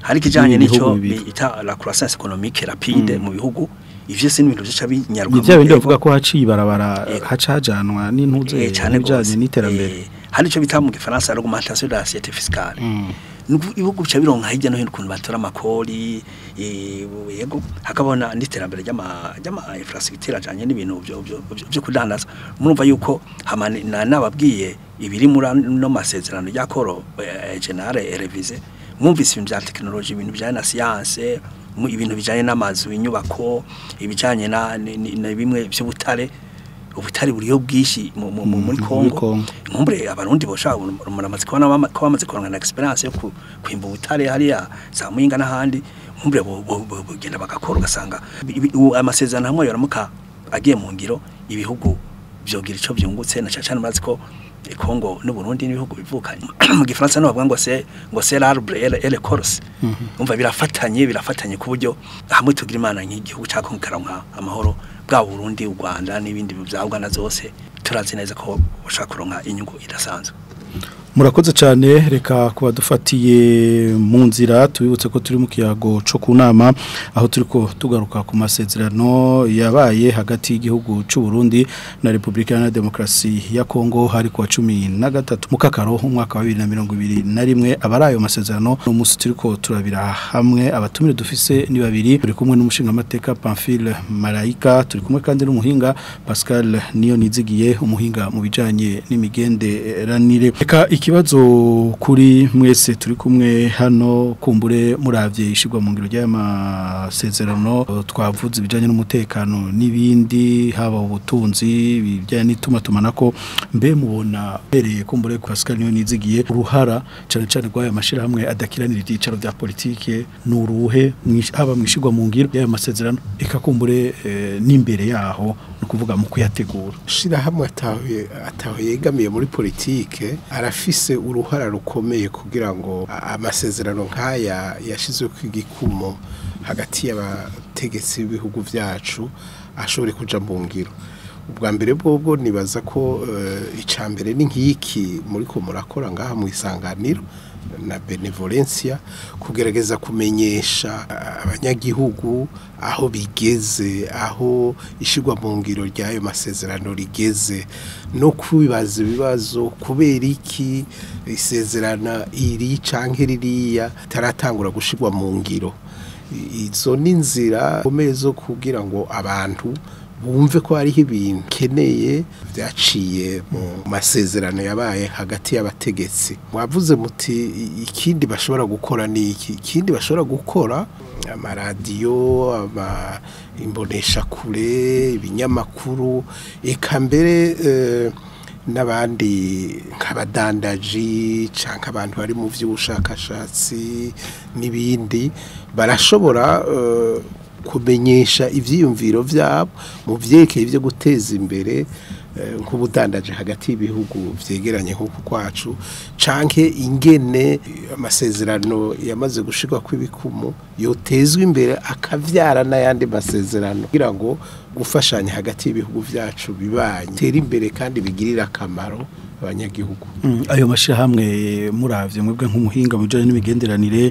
hari kijanye n'ico bita la croissance économique rapide mu bihugu ivyo se n'ibintu byo binyarwa ivyo bindi bavuga ko haciye ibarabara hacajanwa n'intuze bijanye n'iterambere hari ico bita mu gifaransa l'augmentation de l'assiette fiscale ibihugu bica bironka hirya no hino ukuntu batora amakori yego hakabona n'iterambere ry'ama infrastructure ajanye n'ibintu byo kudandaza murumva yuko nababwiye ibiri muri no masezerano y'akoro general revise mwumvise ibintu bya technology ibintu bijanye na science ibintu bijanye n'amazu inyubako ibijanye na bimwe by'ubutare ubutari buriyo bwishi muri Kongo nkumbre abarundi boshaka muramaze kubona ko bamaze kuronka experience yo kwimba ubutare hariya za Muyinga n'ahandi nkumbre bogenda bagakora ugasanga amasezerano hamwe yoramuka agiye mu ngiro ibihugu byogira ico byungutse na cyane maze ko Kongo n'u Burundi n'ibihugu bivukanye mu gifaransa no bavuga ngo c'est l'arbre et le corse umva birafatanye ku buryo hamwe tugira imana nk'igihugu cya Kongo karonka amahoro bwa Burundi u Rwanda n'ibindi byabwa na zose turazi neza ko ushaka kuronka inyungu idasanzwe murakoze cyane reka kuba dufatiye mu nzira tubibutse ko turi mu kiyago cyo kunama aho turiko tugaruka ku masezerano yabaye hagati y'igihugu cy'u Burundi na Republika ya Demokarasi ya Kongo hari kwa 13 mu kakaro umwaka wa 2021 abari ayo masezerano no musi turiko turabira hamwe abatumire dufise ni babiri turi kumwe n'umushinga amateka Pamphile Marayika turi kumwe kandi n'umuhinga Pascal Niyo Nizigiye umuhinga mu bijanye n'imigenderanire reka ikibazo kuri mwese turi kumwe hano kumbure muravye ishigwa mu ngiro y'amasezerano twavuze bijanye n'umutekano n'ibindi haba ubutunzi bijanye n'itumatumako mbe mubona bereye kumbure kwa Pascal Niyo Nizigiye uruhara cyane cyane rw'aya mashirahamwe adakiranira ibyicaro bya politike n'uruhe haba mwishigwa mu ngiro y'amasezerano ikakumbure n'imbere yaho no kuvuga mu kuyategura shirahamwe atawe yegamiye muri politike arafise uruhara rukomeye kugira ngo amasezerano nk'aya yashizwe ku gikumo hagati y'abategetsi b'ibihugu byacu ashobore kuja mu ngiro ubwa mbere bwo nibaza ko icambere ni nk'iki muri ko murakora ngaha mu isanganiro na benevolencia kugerageza kumenyesha abanyagihugu aho bigeze aho ishigwa mu ngiro ry'ayo masezerano rigeze no kwibaza ibibazo kubera iki isezerana iri canke ririya taratangura gushigwa mu ngiro izo ni inzira zo kugira ngo abantu bumve ko hariho ibintu keneye byaciye mu masezerano yabaye hagati y'abategetsi mwavuze muti ikindi bashobora gukora ni iki ikindi bashobora gukora amaradiyo imbonesha kure ibinyamakuru eka mbere n'abandi nk'abadandaji canke abantu bari mu vy'ubushakashatsi n'ibindi barashobora kumenyesha ivyiyumviro vyabo mu vyerekeye byo guteza imbere nk'ubudandaje hagati y'ibihugu vyegeranye nk'uko kwacu canke ingene amasezerano yamaze gushirwa kw'ibikumu yotezwa imbere akavyara n'ayandi masezerano kugira ngo gufashanya hagati y'ibihugu vyacu bibanye tera imbere kandi bigirira akamaro abanyagihugu ayo mashirahamwe muravye mwebwe nk'umuhinga mu bijanye n'imigenderanire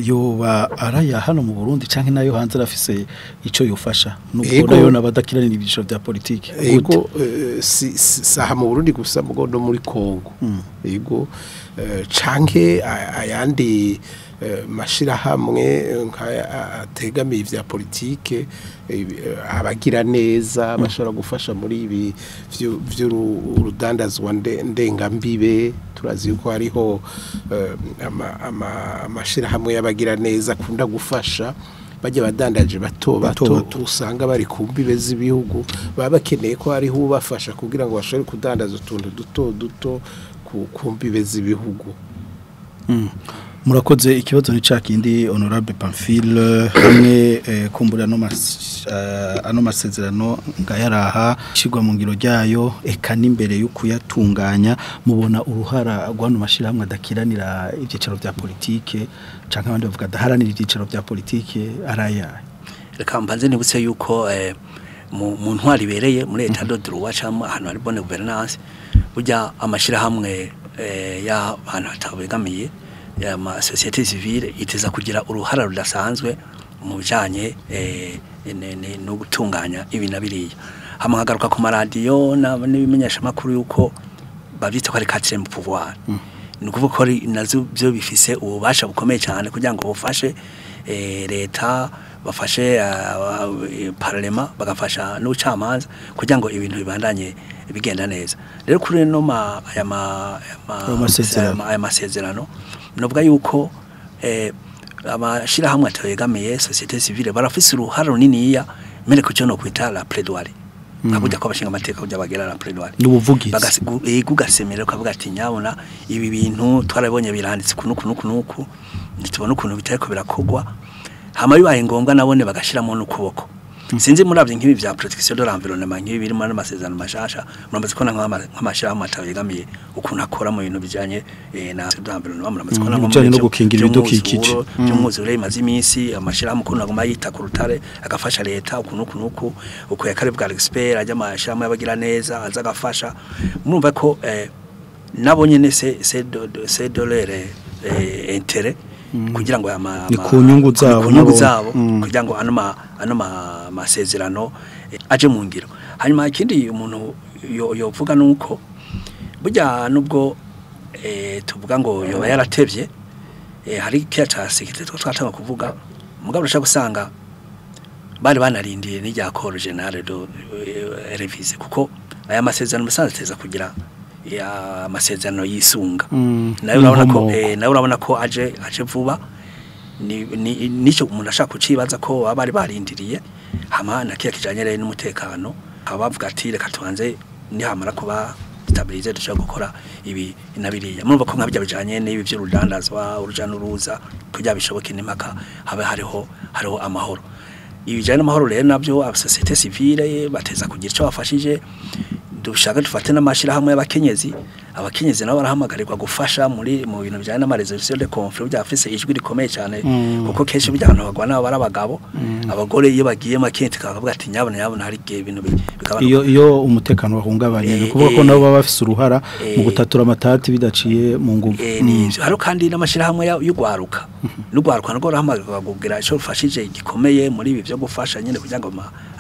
yoba araya hano mu Burundi canke nayo hanze arafise ico yofasha nuko nayo nabadakiranira ibiciro bya politike ego saha mu Burundi gusa mugo no muri Kongo ego canke ayandi mashirahamwe ategamiye ivya politike abagira neza bashobora gufasha muri ibi vy'urudandazwa ndengambibe turazi yuko hariho amashirahamwe y'abagira neza akunda gufasha bajya badandaje bato usanga bari ku mbibe z'ibihugu baba bakeneye ko hariho ubafasha kugira ngo bashobore kudandaza utuntu duto ku mbibe z'ibihugu murakoze ikibazo ni cakindi honorable Pamphile hamwe kumbura ano masezerano ngayaraha shigwa mu ngiro ryayo eka n'imbere yo kuyatunganya mubona uruhara rwano mashirahamwe adakiranira ibyicaro bya politike canke abandi bavuga daharanira ibyicaro bya politike araya reka mbanze nibutse yuko mu ntwari bereye muri etat de droit cyangwa ahantu hari bonne gouvernance burya amashirahamwe y'abantu batabegamiye ya ma société civile iteza kugira uruhara rudasanzwe mu bijanye no gutunganya ibintu biriya hamagaruka ku maradiyo n'ibimenyesha makuru yuko bavyita ko ari quatrième pouvoir nukuvuga ko nazo byo bifise ububasha bukomeye cyane kugira ngo bufashe leta bafashe parlement bagafasha n'ucamanza kugira ngo ibintu bibandanye bigenda neza rero kuri no aya masezerano novuga yuko abashirahamwe ategamiye société civile barafise uruhara runiniya mere kucyo no kwita la plaidoirie nabuja ko bashinga amateka kujya bagera la plaidoirie n'ubuvugizi gugasemera ukavuga ati nyabona ibi bintu twarabonye biranditse kunuku nitubona ukuntu bitariko birakogwa hama bibaye ngombwa nabone bagashiramo n'ukuboko sinzi muravye nk'ibi vya protection de l'environnement nk'ibi biri mu masezerano mashasha muramaze ko nk'amashira amatawegamiye ukuntu akora mu bintu bijanye na environnement muramaze ko bijanye no gukingira ibidukikije by'umwuzure imaze iminsi amashira amukuntu agoma yita ku rutare agafasha leta ukuntu uko yakare bwa expert ajya amashira y'abagira neza aza agafasha murumva ko nabo nyene c'est de leur intérêt kugira ngo ku nyungu zabo kugira ngo ano masezerano aje mu ngiro hanyuma ikindi umuntu yovuga nuko burya nubwo tuvuga ngo yoba yaratevye hari kiyaca sekete twatanga kuvuga mugabo urashaka gusanga bari banarindiye n'irya corps général de réviser kuko aya masezerano musanzwe kugira ya masezerano yisunga nayo urabona ko aje vuba nico umuntu ashaka kucibaza ko abari barindiriye hama nakiya kijanye rero n'umutekano abavuga ati reka tubanze nihamara kuba stabilize dushaka gukora ibi inabiriya murumva ko nkabya bijanye n'ibi by'urudandazwa uruja n'uruza kujya bishoboke n'impaka habe hariho amahoro ibijanye n'amahoro rero nabyo aba société civile bateza kugira ico bafashije dushaka dufate n'amashira hamwe y'abakenyezi nabo barahamagarirwa gufasha mu bintu bijanye n'amarezolution de conflit byafise ijwi rikomeye cyane kuko kenshi bijyana bagwana barabagabo abagore iyo bagiye makenti kavuga ati nyabona hari ibintu bikabana iyo umutekano wahungabanye kuvuga ko nabo baba bafise uruhara mu gutatura amatati bidaciye mu nguvu haro kandi n'amashira hamwe y'ugwaruka n'ugwaruka ngo rahamagarirwa kugira ico rufashije gikomeye muri ibi byo gufasha nyine kugira ngo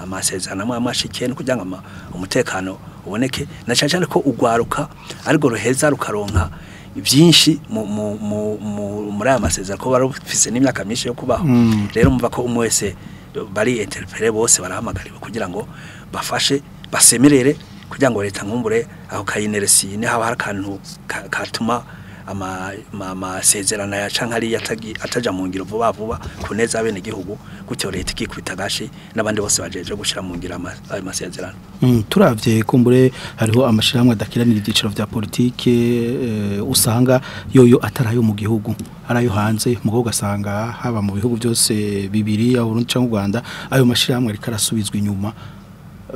amasezerano amashikene kugira ngo umutekano uboneke na cyane ko ugwaruka ariko ruheza rukaronka byinshi muri aya masezerano ko barufise n'imyaka myinshi yo kubaho rero mumva ko umwese bari interpere bose barahamagariwe kugira ngo bafashe basemerere kugira ngo leta nkumbure aho kayineresine haba hari akantu katuma amasezerano ya cankari ataja mu ngiro vuba kuneza abene gihugu gutyo leta ikikubita gashi n'abandi bose bajeje gushira mu ngiro amasezerano turavye kumbure hariho amashiramwe adakiranira ibyiciro vya politike usanga yoyo atarayo mu gihugu arayo hanze mugo gasanga haba mu bihugu byose bibiri ya Burundi cyangwa Rwanda ayo mashiramwe rikarasubizwa inyuma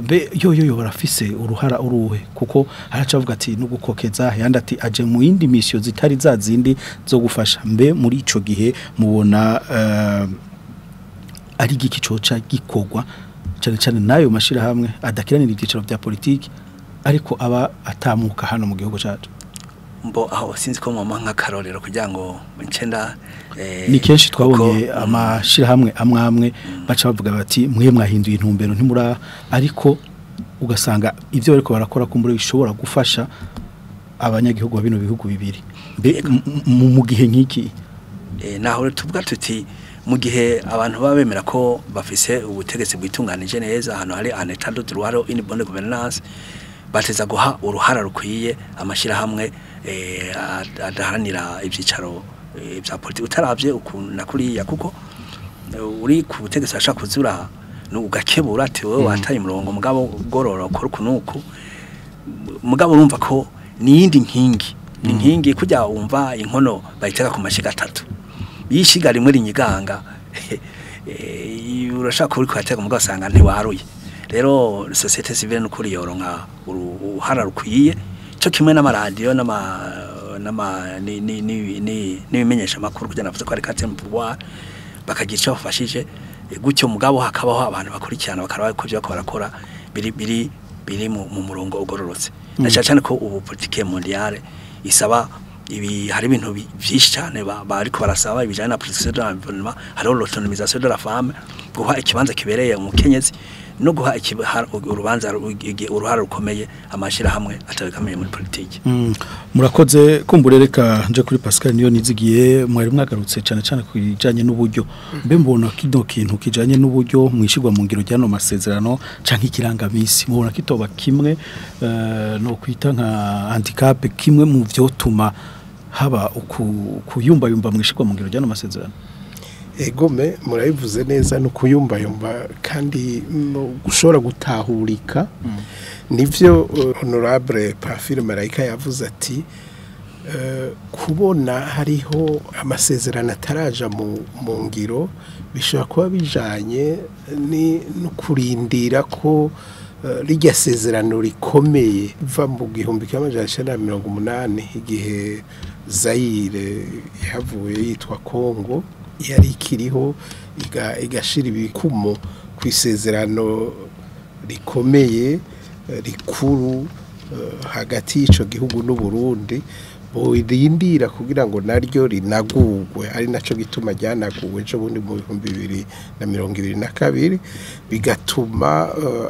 be yoyo barafise uruhara uruhe kuko haracavuga ati no gukokeza yandi ati aje mu yindi mission zitari za zindi zo gufasha mbe muri ico gihe mubona ari giki coca gikogwa cyane nayo mashira hamwe adakiranira ibyiciro bya politiki ariko aba atamuka hano mu gihugu cyacu mbo aho sinzi ko mama nka karorero kugira ngo ncenda ni kenshi twabonye amashira hamwe amwe baca bavuga bati mwe mwahinduye intumbero ntimura ariko ugasanga ivyo bariko barakora kumbure bishobora gufasha abanyagihugu bino bihugu bibiri mu gihe nkiki naho tuvuga tuti mu gihe abantu babemera ko bafise ubutegetsi bwitunganije neza hano hari aneta de droit in bonne gouvernance bateza guha uruhara rukwiye amashira hamwe adahanira ibyicaro bya politiki utaravye ukuntu nakuriya kuko uri ku butegetsi ashaka kuzura no ugakebura ati wowe wataye umurongo mugabo gororo kora kunuku mugabo urumva ko niyindi nkingi inkingi kujya wumva inkono bayiteka ku mashiga 3 yishiga rimwe rinyiganga urashaka kuri kwateka mugabo sanga ntiwaruye rero societe civile n'ukuri yoronka uruhara rukwiye cyo kimwe n'amaradiyo n'ibimenyesha makuru kugira navuze ko ari quatrième pouvoir bakagira icyo bafashije gutyo mugabo hakabaho abantu bakurikirana bakaraba ko byo barakora biri mu murongo ugororotse cyane ko ubu politique mondiale isaba ibi hari ibintu byinshi cyane bariko barasaba ibijana na protection de l'environnement hari l'autonomisation de la femme guha ikibanza kibereye mu kenyezi no guha urubanza uruhara rukomeye amashira hamwe atabikameye muri politiki. Murakoze kumburereka nje kuri Pascal niyo nizigiye mwari mwagarutse cyane kujanye n'uburyo mbe mbona kido kintu kijanye n'uburyo mwishirwa mu ngiro ryano masezerano canke ikirangamisi mubona kitoba kimwe no kwita nka handicap kimwe mu vyotuma haba kuyumba mwishirwa mu ngiro ryano masezerano. Egome murabivuze neza no kuyumba kandi gushora gutahurika nivyo honorable Pamphile Marayika yavuze ati kubona hariho amasezerano ataraja mu ngiro bishobora kuba bijanye no kurindira ko rijya sezerano rikomeye va mu 1980 igihe Zaire yavuye yitwa Kongo yari kiriho igashira ibikumo kwisezerano rikomeye rikuru hagati y'ico gihugu n'u Burundi boirindira kugira ngo naryo rinagurwe ari naco gituma ryanaguwe cyo bundi mu 2022 bigatuma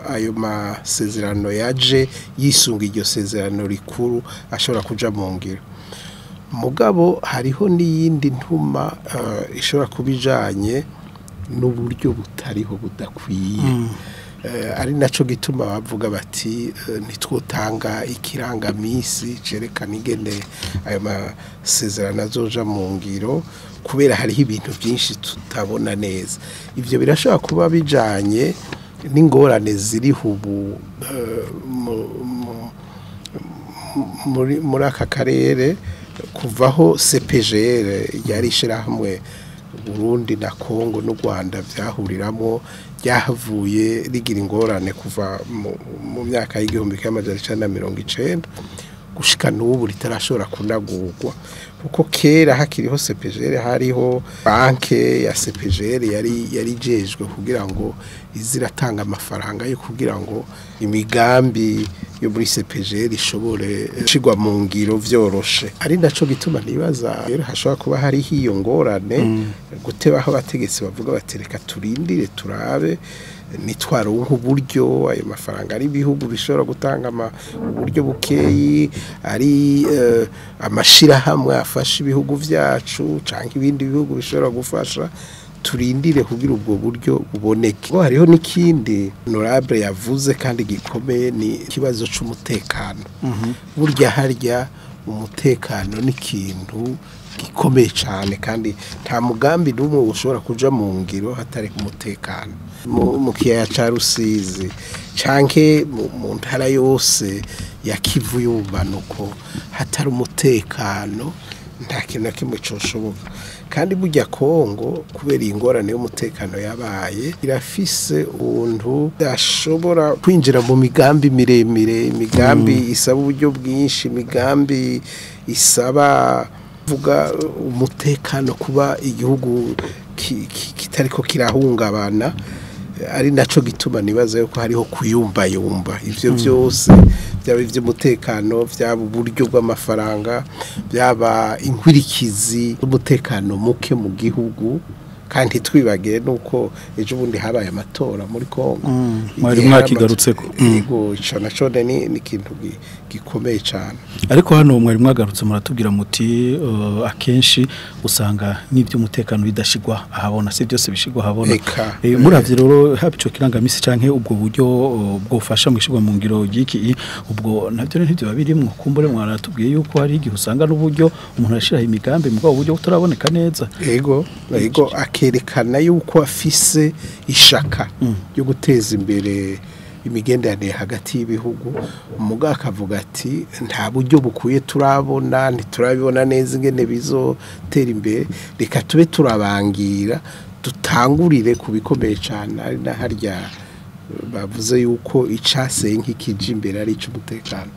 ayo masezerano yaje yisunga iryo sezerano rikuru ashobora kuja mu ngiro. Mugabo hariho n'iyindi ntuma ishobora kubijanye n'uburyo butariho budakwiye ari naco gituma bavuga bati nitwotanga ikirangamisi cerekana ingene ayo masezerano azoja mu ngiro kubera hariho ibintu byinshi tutabona neza. Ivyo birashobora kuba bijanye n'ingorane ziri ubu muri aka karere kuvaho CPGR yari shirahamwe Burundi na Kongo n'u Rwanda byahuriramo byahavuye rigira ingorane kuva mu myaka y'1990 gushika n'ubu ritarashobora kunagurwa kuko kera hakiriho CPGR hariho banke ya CPGR yari jejwe kugira ngo iziratanga amafaranga yo kugira ngo imigambi yo muri CPGR ishobore shigwa mu ngiro vyoroshe ari naco gituma nibaza rero hashobora kuba hari hiyo ngorane gutebaho abategetsi bavuga batereka turindire turabe nitwaronka uburyo ayo mafaranga ari bihugu bishobora gutanga uburyo bukeyi ari amashira hamwe afasha ibihugu vyacu canke ibindi bihugu bishobora gufasha turindire kugira ubwo buryo buboneke. Bo hariho n'ikindi honorable yavuze kandi gikomeye ni ikibazo c'umutekano. Burya harya umutekano ni kintu gikomeye cyane kandi nta mugambi n'umwe ushobora kuja mu ngiro hatari umutekano. Mu kiyaya ca Rusizi canke mu ntara yose ya Kivu y'ubumanuko hatari umutekano nta kintu na kimwe coshoboka. Kandi burya Kongo kubera ingorane y'umutekano yabaye irafise ubuntu ashobora kwinjira mu migambi miremire, imigambi isaba uburyo bwinshi, imigambi isaba vuga umutekano kuba igihugu kitariko kirahungabana ari naco gituma nibaza yuko hariho kuyumba ivyo byose byaba ivy'umutekano byaba uburyo bw'amafaranga byaba inkwirikizi umutekano muke mu gihugu kandi twibagire nuko ejo bundi habaye amatora muri Kongo mwari mwakigarutseko yego ico naco ni kintu gikomeye cyane. Ariko hano mwari mwagarutse muratubwira muti akenshi usanga n'ivy'umutekano bidashigwa ahabona se byose bishigwa ahabona muravye rero habico kirangamisi canke ubwo buryo bwofasha mwishigwa mu ngiro y'iki ubwo navyo ntibyo babirimwo kumbure mwaratubwiye yuko hari igihe usanga n'uburyo umuntu ashira imigambi mu buryo butaraboneka neza yego akerekana yuko afise ishaka yo guteza imbere imigenderanire hagati y'ibihugu umugabo akavuga ati nta buryo bukwiye turabona ntiturabibona neza ingene bizotera imbere reka tube turabangira dutangurire ku bikomeye cyane ari na harya bavuze yuko icaseye nk'ikije imbere ari icy'umutekano.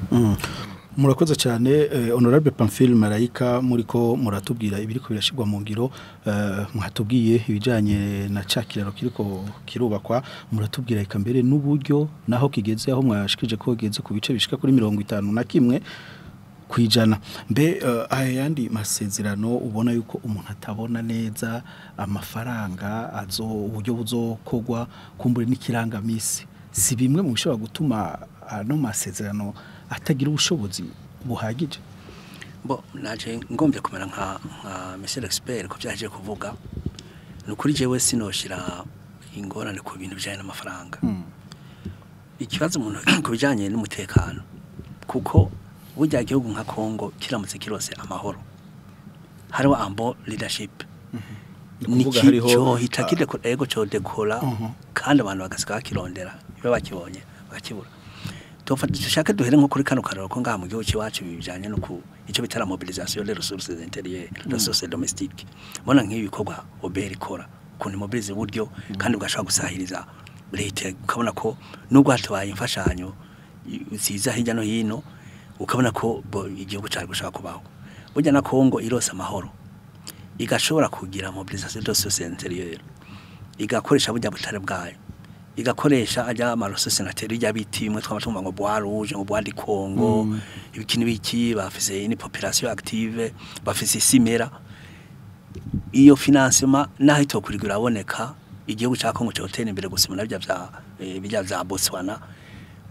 Murakoze cyane Honorable Pamphile Marayika muriko muratubwira ibiri ko birashirwa mu ngiro muhatubwiye ibijanye na cakiraro kiriko kirubakwa muratubwira ikambere n'uburyo naho kigeze aho mwashikije ko geze ku bice bishika kuri 51 kwijana mbe ayandi masezerano ubona yuko umuntu atabona neza amafaranga azo uburyo buzokogwa kumbure n'ikirangamisi si bimwe mu bishobora gutuma ano masezerano atagira ubushobozi buhagije. Bo naje ngombye kumera nka Monsieur l'expert ko byaje kuvuga nukuri jewe sinoshira ingorane ku bintu bijanye n'amafaranga. Ikibazo umuntu ku bijanye n'umutekano kuko burya gihugu nka Kongo kiramutse kirose amahoro hariho ambo leadership kuvuga hariho hitakide ko ego cyo dekora kandi abantu bagasika kirondera iyo bakibonye bakibura dushaka duhere nko kuri kano kararo ko ngaha mu gihugu cyacu bijanye no ku ico bitara mobilisation des ressources intérieures ressources domestiques bona nk'ibi bikorwa oberi kora kundi mobilize buryo kandi ugashaka gusahiriza leta ukabona ko nubwo hatabaye imfashanyo ziza hirya no hino ukabona ko igihugu cyari gushaka kubaho burya na Kongo irose amahoro igashobora kugira mobilisation des ressources intérieures igakoresha burya butare bwayo igakoresha ajya amarososi nateri ya biti imwe twamatumba ngo bois rouge ngo bois de Congo ibikini biki bafise ni population active bafise simera iyo financement naho itokurigura aboneka igihugu cya Kongo cyo gutera imbere gusima bijya bya Botswana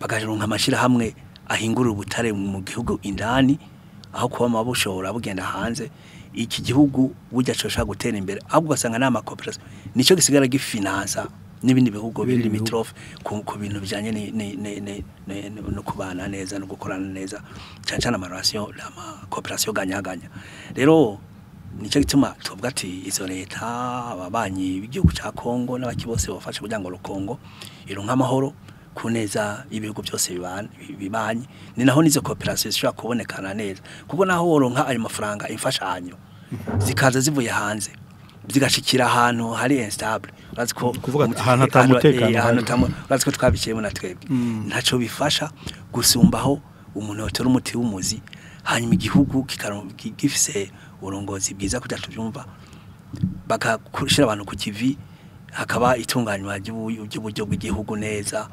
bagaronka amashira hamwe ahingura ubutare mu gihugu indani aho kuba mabushora bugenda hanze iki gihugu burya cyo gutera imbere ahubwo basanga nama cooperation nico gisigara gifinansa n'ibindi bihugu biri mitrof ku bintu bijanye no kubana neza no gukorana neza cyane amarelation ama cooperation ganyaganya rero nico gituma tuvuga ati izo leta ababanyi b'igihugu cya Kongo n'abakibose bafashe kugira ngo Kongo ironka amahoro kuneza ibihugu byose bibanye ni naho nizo cooperation zishobora kubonekana neza kuko naho woronka ayo mafaranga imfashanyo zikaza zivuye hanze zigashikira ahantu hari instable baziko kuvuga ahantu atamutekano baziko twabikiyemo na twebwe ntaco bifasha gusumbaho umuntu otera umuti w'umuzi hanyuma igihugu gifise urongozi bwiza kuja tubyumva bakakushira abantu ku kivi hakaba itunganywa ry'uburyo bw'igihugu neza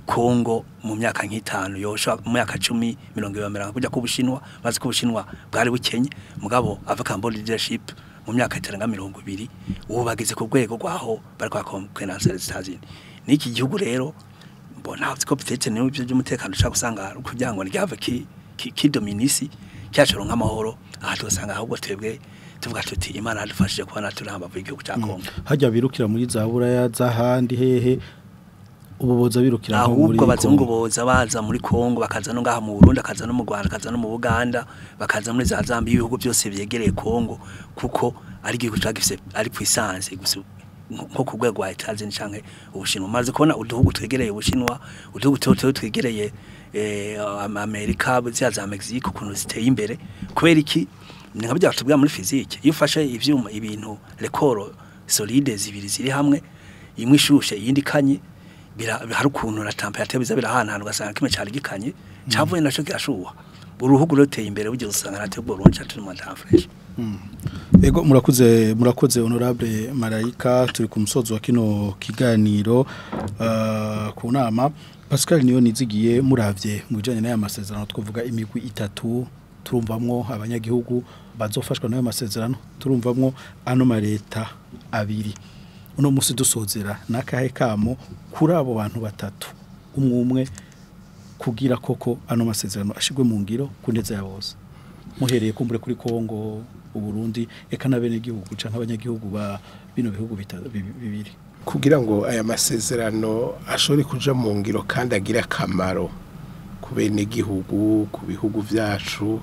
Kongo mu myaka nk'itanu yosha mu myaka 10 20 kujya ku Bushinwa baziko Bushinwa bwari bukenye mugabo avakambo leadership mu myaka itarenga 20 ubu bageze ku rwego rwaho bari kwa konference zitazini niki gihugu rero mbona ko bitetse ne ibyo by'umutekano ushaka gusanga kugira ngo ryave ki dominisi cyashoro nk'amahoro aha tusanga ahubwo twebwe tuvuga tuti Imana adufashije kubona turamba igihugu cya Kongo hajya birukira muri zabura ya zahandi hehe ububoza birukira muri ahubwo bazungu boza baza muri Kongo bakaza no ngaha mu Burundi akaza no mu Rwanda akaza no mu Buganda bakaza muri za Zambia ibihugu byose byegereye Kongo kuko ari igihugu cyagifise ari puissance gusa nko ku rwego rwa Italy canke Ubushinwa maze kubona uduhugu twegereye Ubushinwa uduhugu twegereye Amerika za Mexico kuno ziteye imbere kubera iki nka bya tubwa muri physique iyo ufashe ivyuma ibintu rekoro solide zibiri ziri hamwe imwe ishushe yindi kanye hari ukuntu na temperature biza birahana ugasanga kimwe cyari gikanye cyavuye naco kirashuha uruhugu ruteye imbere uje usanga natebwo roncha turi mu fresh. Ego murakoze honorable Marayika turi ku musozo wa kino kiganiro ku nama Pascal niyo nizigiye muravye mu bijanye n'aya masezerano twavuga imigwi itatu turumvamwo abanyagihugu bazofashwa n'ayo masezerano turumvamwo ano mareta abiri uno musi dusozera nakahe kamo kuri abo bantu batatu umwe kugira koko ano masezerano ashigwe mu ngiro kuneza ya bose muhereye kumbure kuri Kongo Uburundi eka nabene gihugu canke abanyagihugu ba bino bihugu bibiri kugira ngo aya masezerano ashobore kuja mu ngiro kandi agira akamaro ku bene gihugu ku bihugu vyacu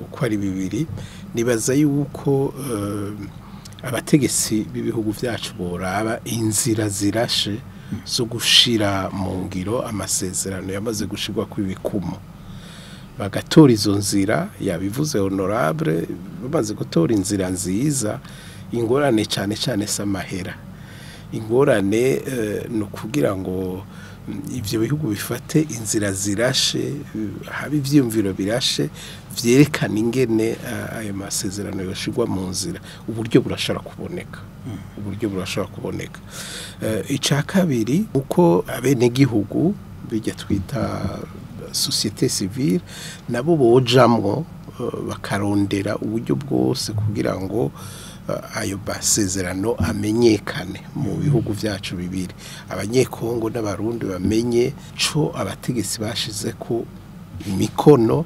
uko ari bibiri nibaza yuko abategetsi b'ibihugu vyacu boraba inzira zirashe zo gushira mu ngiro amasezerano yamaze gushirwa kw'ibikumu bagatora izo nzira yabivuze honorable bamaze gutora inzira nziza ingorane cyane cyane samahera ingorane no kugira ngo ivyo bihugu bifate inzira zirashe habe ivyumviro birashe vyerekana ingene ayo masezerano yoshirwa mu nzira uburyo burashobora kuboneka ica kabiri uko abene gihugu bijya twita société civile nabo bojamwo bakarondera uburyo bwose kugira ngo ayo basezerano amenyekane mu bihugu vyacu bibiri abanyekongo n'abarundi bamenye co abategetsi bashize ko imikono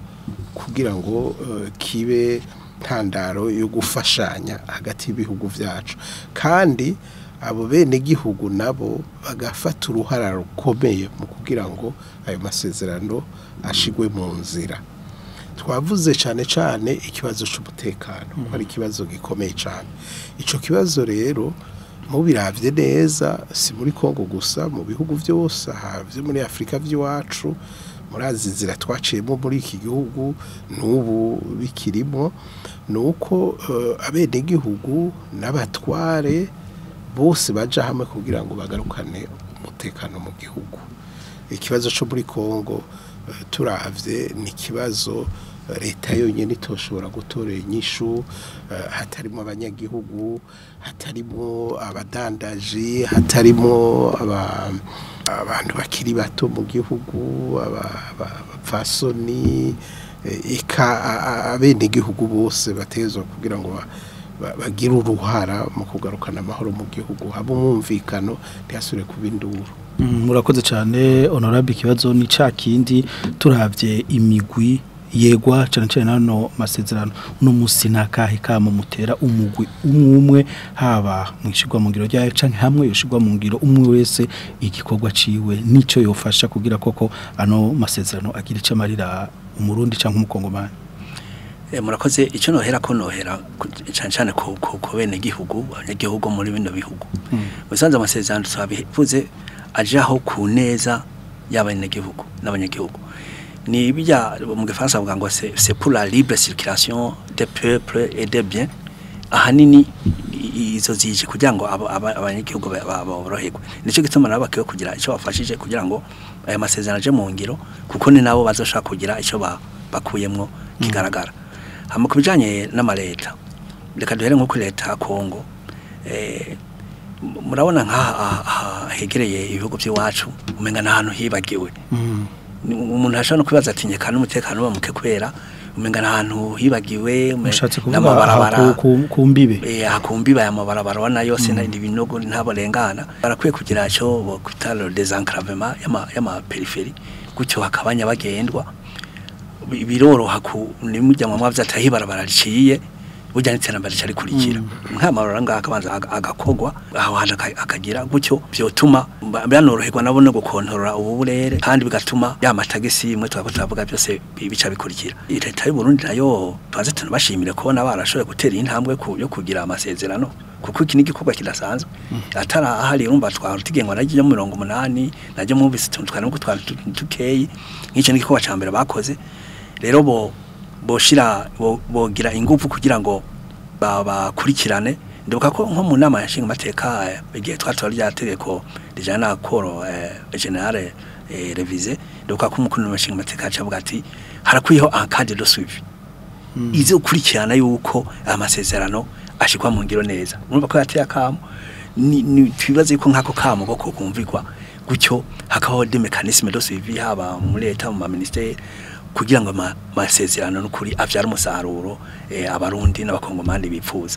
kugira ngo kibe ntandaro yo gufashanya hagati y'ibihugu vyacu kandi abo bene gihugu nabo bagafata uruhara rukomeye mu kugira ngo ayo masezerano ashigwe mu nzira twavuze cyane cyane ikibazo cy'umutekano ari ikibazo gikomeye cyane ico kibazo rero mu biravye neza si muri Kongo gusa mu bihugu byose havye muri Afrika by'iwacu murazi inzira twaciyemo muri iki gihugu n'ubu bikirimo nuko abene gihugu n'abatware bose baja hamwe kugira ngo bagarukane umutekano mu gihugu ikibazo cyo muri Kongo turavye ni kibazo leta yonyine itoshobora gutorera inyishu hatarimo abanyagihugu hatarimo abadandaji hatarimo abantu bakiri bato mu gihugu abapfasoni abene gihugu bose batezwa kugira ngo bagira uruhara mu kugarukana amahoro mu gihugu haba umwumvikano ntiyasubire kuba induru murakoze cyane honorable ikibazo ni cakindi turavye imigwi yegwa cyane cyane nano masezerano no musinakahe kama mutera umugwi umwe haba mwishigwa mu ngiro ryayo canke hamwe yoshigwa mu ngiro umwe wese igikorwa ciwe nico yofasha kugira koko ano masezerano agira icamarira umurundi canke umukongomani murakoze icyo nohera cyane cyane ku bene gihugu abanyagihugu muri bino bihugu musanze amasezerano twabivuze ajaho ku neza y'abanyagihugu n'abanyagihugu ni bijya mu gifaransa bavuga ngo c'est pour la libre circulation des peuples et des biens ahanini izo zije kugira ngo abanyagihugu baboroherwe nico gituma nabo bakiye kugira icyo bafashije kugira ngo aya masezerano aje mu ngiro kuko ni nabo bazoshaka kugira icyo bakuyemwo kigaragara hama kubijanye n'amareta reka duhere nko kuri leta ya Kongo murabona nka hegereye ibihugu by'iwacu umenga nahantu hibagiwe umuntu ashaka no kwibaza ati nyekana umutekano bamuke kwera umenga nahantu hibagiwe n'amabarabara kumbibe hakumbiba ya mabarabara wana yose na ibinogo ntaborengana barakwiye kugira cyo kwitalo désenclavement yama periphérie gutyo hakabanya bagendwa biroroha ku nimujya mu mavya atahibarabara riciye burya n'iterambere cyari kurikira nk'amarora ngakabanza agakogwa aho hanje akagira gutyo byotuma banoroherwa nabo no gukontorora uburere kandi bigatuma ya matagisi imwe twavuga byose bica bikurikira leta y'u Burundi nayo twaze tunabashimire kubona barashoboye gutera intambwe yo kugira amasezerano kuko iki ni igikorwa kidasanzwe atara ahari urumva twarutigengwa najye mu 180 najye mu bisi twari ngo tukeye nk'icyo ni igikorwa ca mbere bakoze rero boshira bogira ingufu kugira ngo bakurikirane ndibuka ko nko mu nama yashinga amateka igihe twatora ryategeko rijana koro general revisé ndibuka ko umukuru w'amashinga amateka acavuga ati harakwiyeho un cadre de suivi izo kurikirana yuko amasezerano ashikwa mu ngiro neza urumva ko yateye akamo ni twibaze ko nkako kamo ko kumvikwa gutyo hakaho de mécanisme de suivi haba muri leta mu ministère kugira ngo amasezerano n'ukuri avyara umusaruro abarundi n'abakongomani bipfuza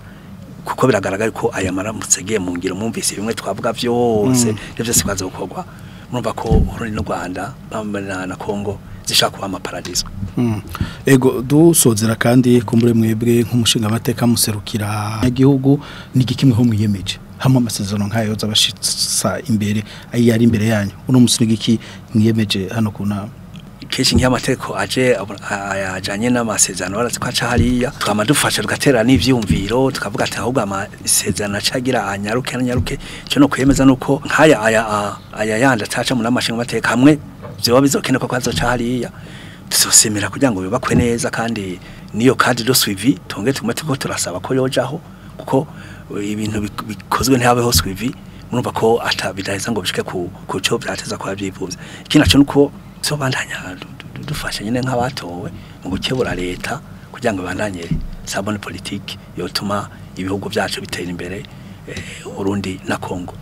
kuko biragaragara ko aya maramutse giye mu ngiro mwumvise bimwe twavuga byose byo sikaza gukorwa murumva ko Burundi n'u Rwanda na Kongo zishaka kuba amaparadiso ego dusozera kandi kumbure mwebwe nk'umushinga amateka muserukira igihugu n'igikimwe ho mwiyemeje hamwe amasezerano nkayo zabashitsa imbere ayi yari imbere yanyu uno musinigiki mwiyemeje hano kuna kenshi nk'amategeko aje ajanye n'amasezerano barazi ko aca hariya twama dufasha tugatera n'ivyumviro tukavuga ati ahubwo amasezerano acagira anyaruke cyo no kwemeza nuko nkaya aya yanda taca mu namashinga amateka hamwe byo bizokenerwa ko azoca hariya tuzosemera kugira ngo bibakwe neza kandi niyo kandi do suivi tonge tumatiko turasaba ko yojaho kuko ibintu bikozwe ntihabeho suivi murumva ko atabidaheza ngo bishike ku cyo byateza kwa byivuze ikinacho nuko so bandanya dufasha nyine nk'abatowe mu gukebura leta kugira ngo bandanye sabone politique yotuma ibihugu byacu bitera imbere Burundi na Kongo.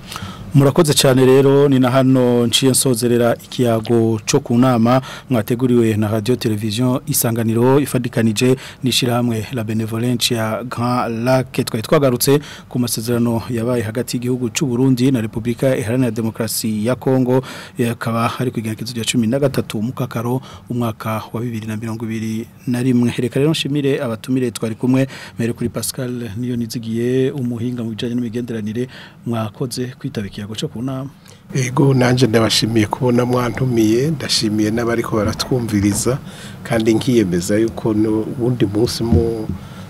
Murakoze cyane rero ni na hano nciye nsozerera ikiyago cyo kunama mwateguriwe na radio television Isanganiro ifadikanije nishirahamwe la Benevolence ya Grand Lac twagarutse ku masezerano yabaye hagati y'igihugu cy'u Burundi na Republika Iharanira Demokarasi ya Kongo yakaba hari kwigenekezo rya 13 mukakaro umwaka wa 2021 reka rero nshimire abatumire twari kumwe mere kuri Pascal niyo nizigiye umuhinga mu bijanye n'imigenderanire mwakoze kwitabika yago cyo kunama ego nanje ndabashimiye kubona mwantumiye ndashimiye n'abariko baratwumviriza kandi nkiyemeza yuko ubundi munsi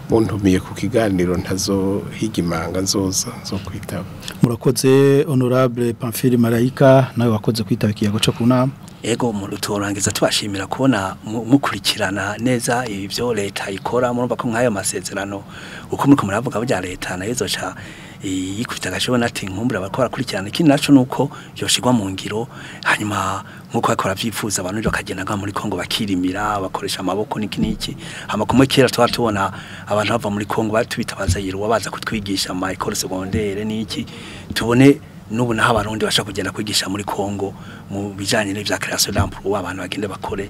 muntumiye ku kiganiro ntazo higimanga nzoza zo kwitaba. Murakoze honorable Pamphile Marayika nawe wakoze kwitabika yago cyo kunama. Ego mu turangiza tubashimira kubona mukurikirana neza ibyo leta ikora murumva ko nkayo masezerano uko muri muravuga bya leta na yezo cha yikubita gashobona ati nkumbura bakora kurikirana ikindi naco nuko yoshigwa mu ngiro hanyuma nkuko akora byifuza abantu bakagendaga muri Kongo bakirimira bakoresha amaboko niki amakomwe kera twatubona abantu bava muri Kongo batubitabaza yiro baza kutwigisha ama école secondaire niki tubone nubu naho abarundi basha kugenda kwigisha muri Kongo mu bijanye n'ivya création d'emploi abantu bagende bakore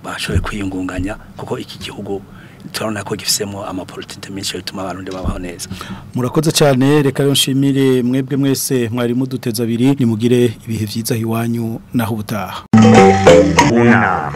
bashobe kwiyungunganya kuko iki gihugu turabona ko gifisemo amapolitike menshi yatuma abarundi babaho neza. Murakoze cyane reka rero nshimire mwebwe mwese mwari muduteza abiri nimugire ibihe vyiza hiwanyu naho ubutaha. Una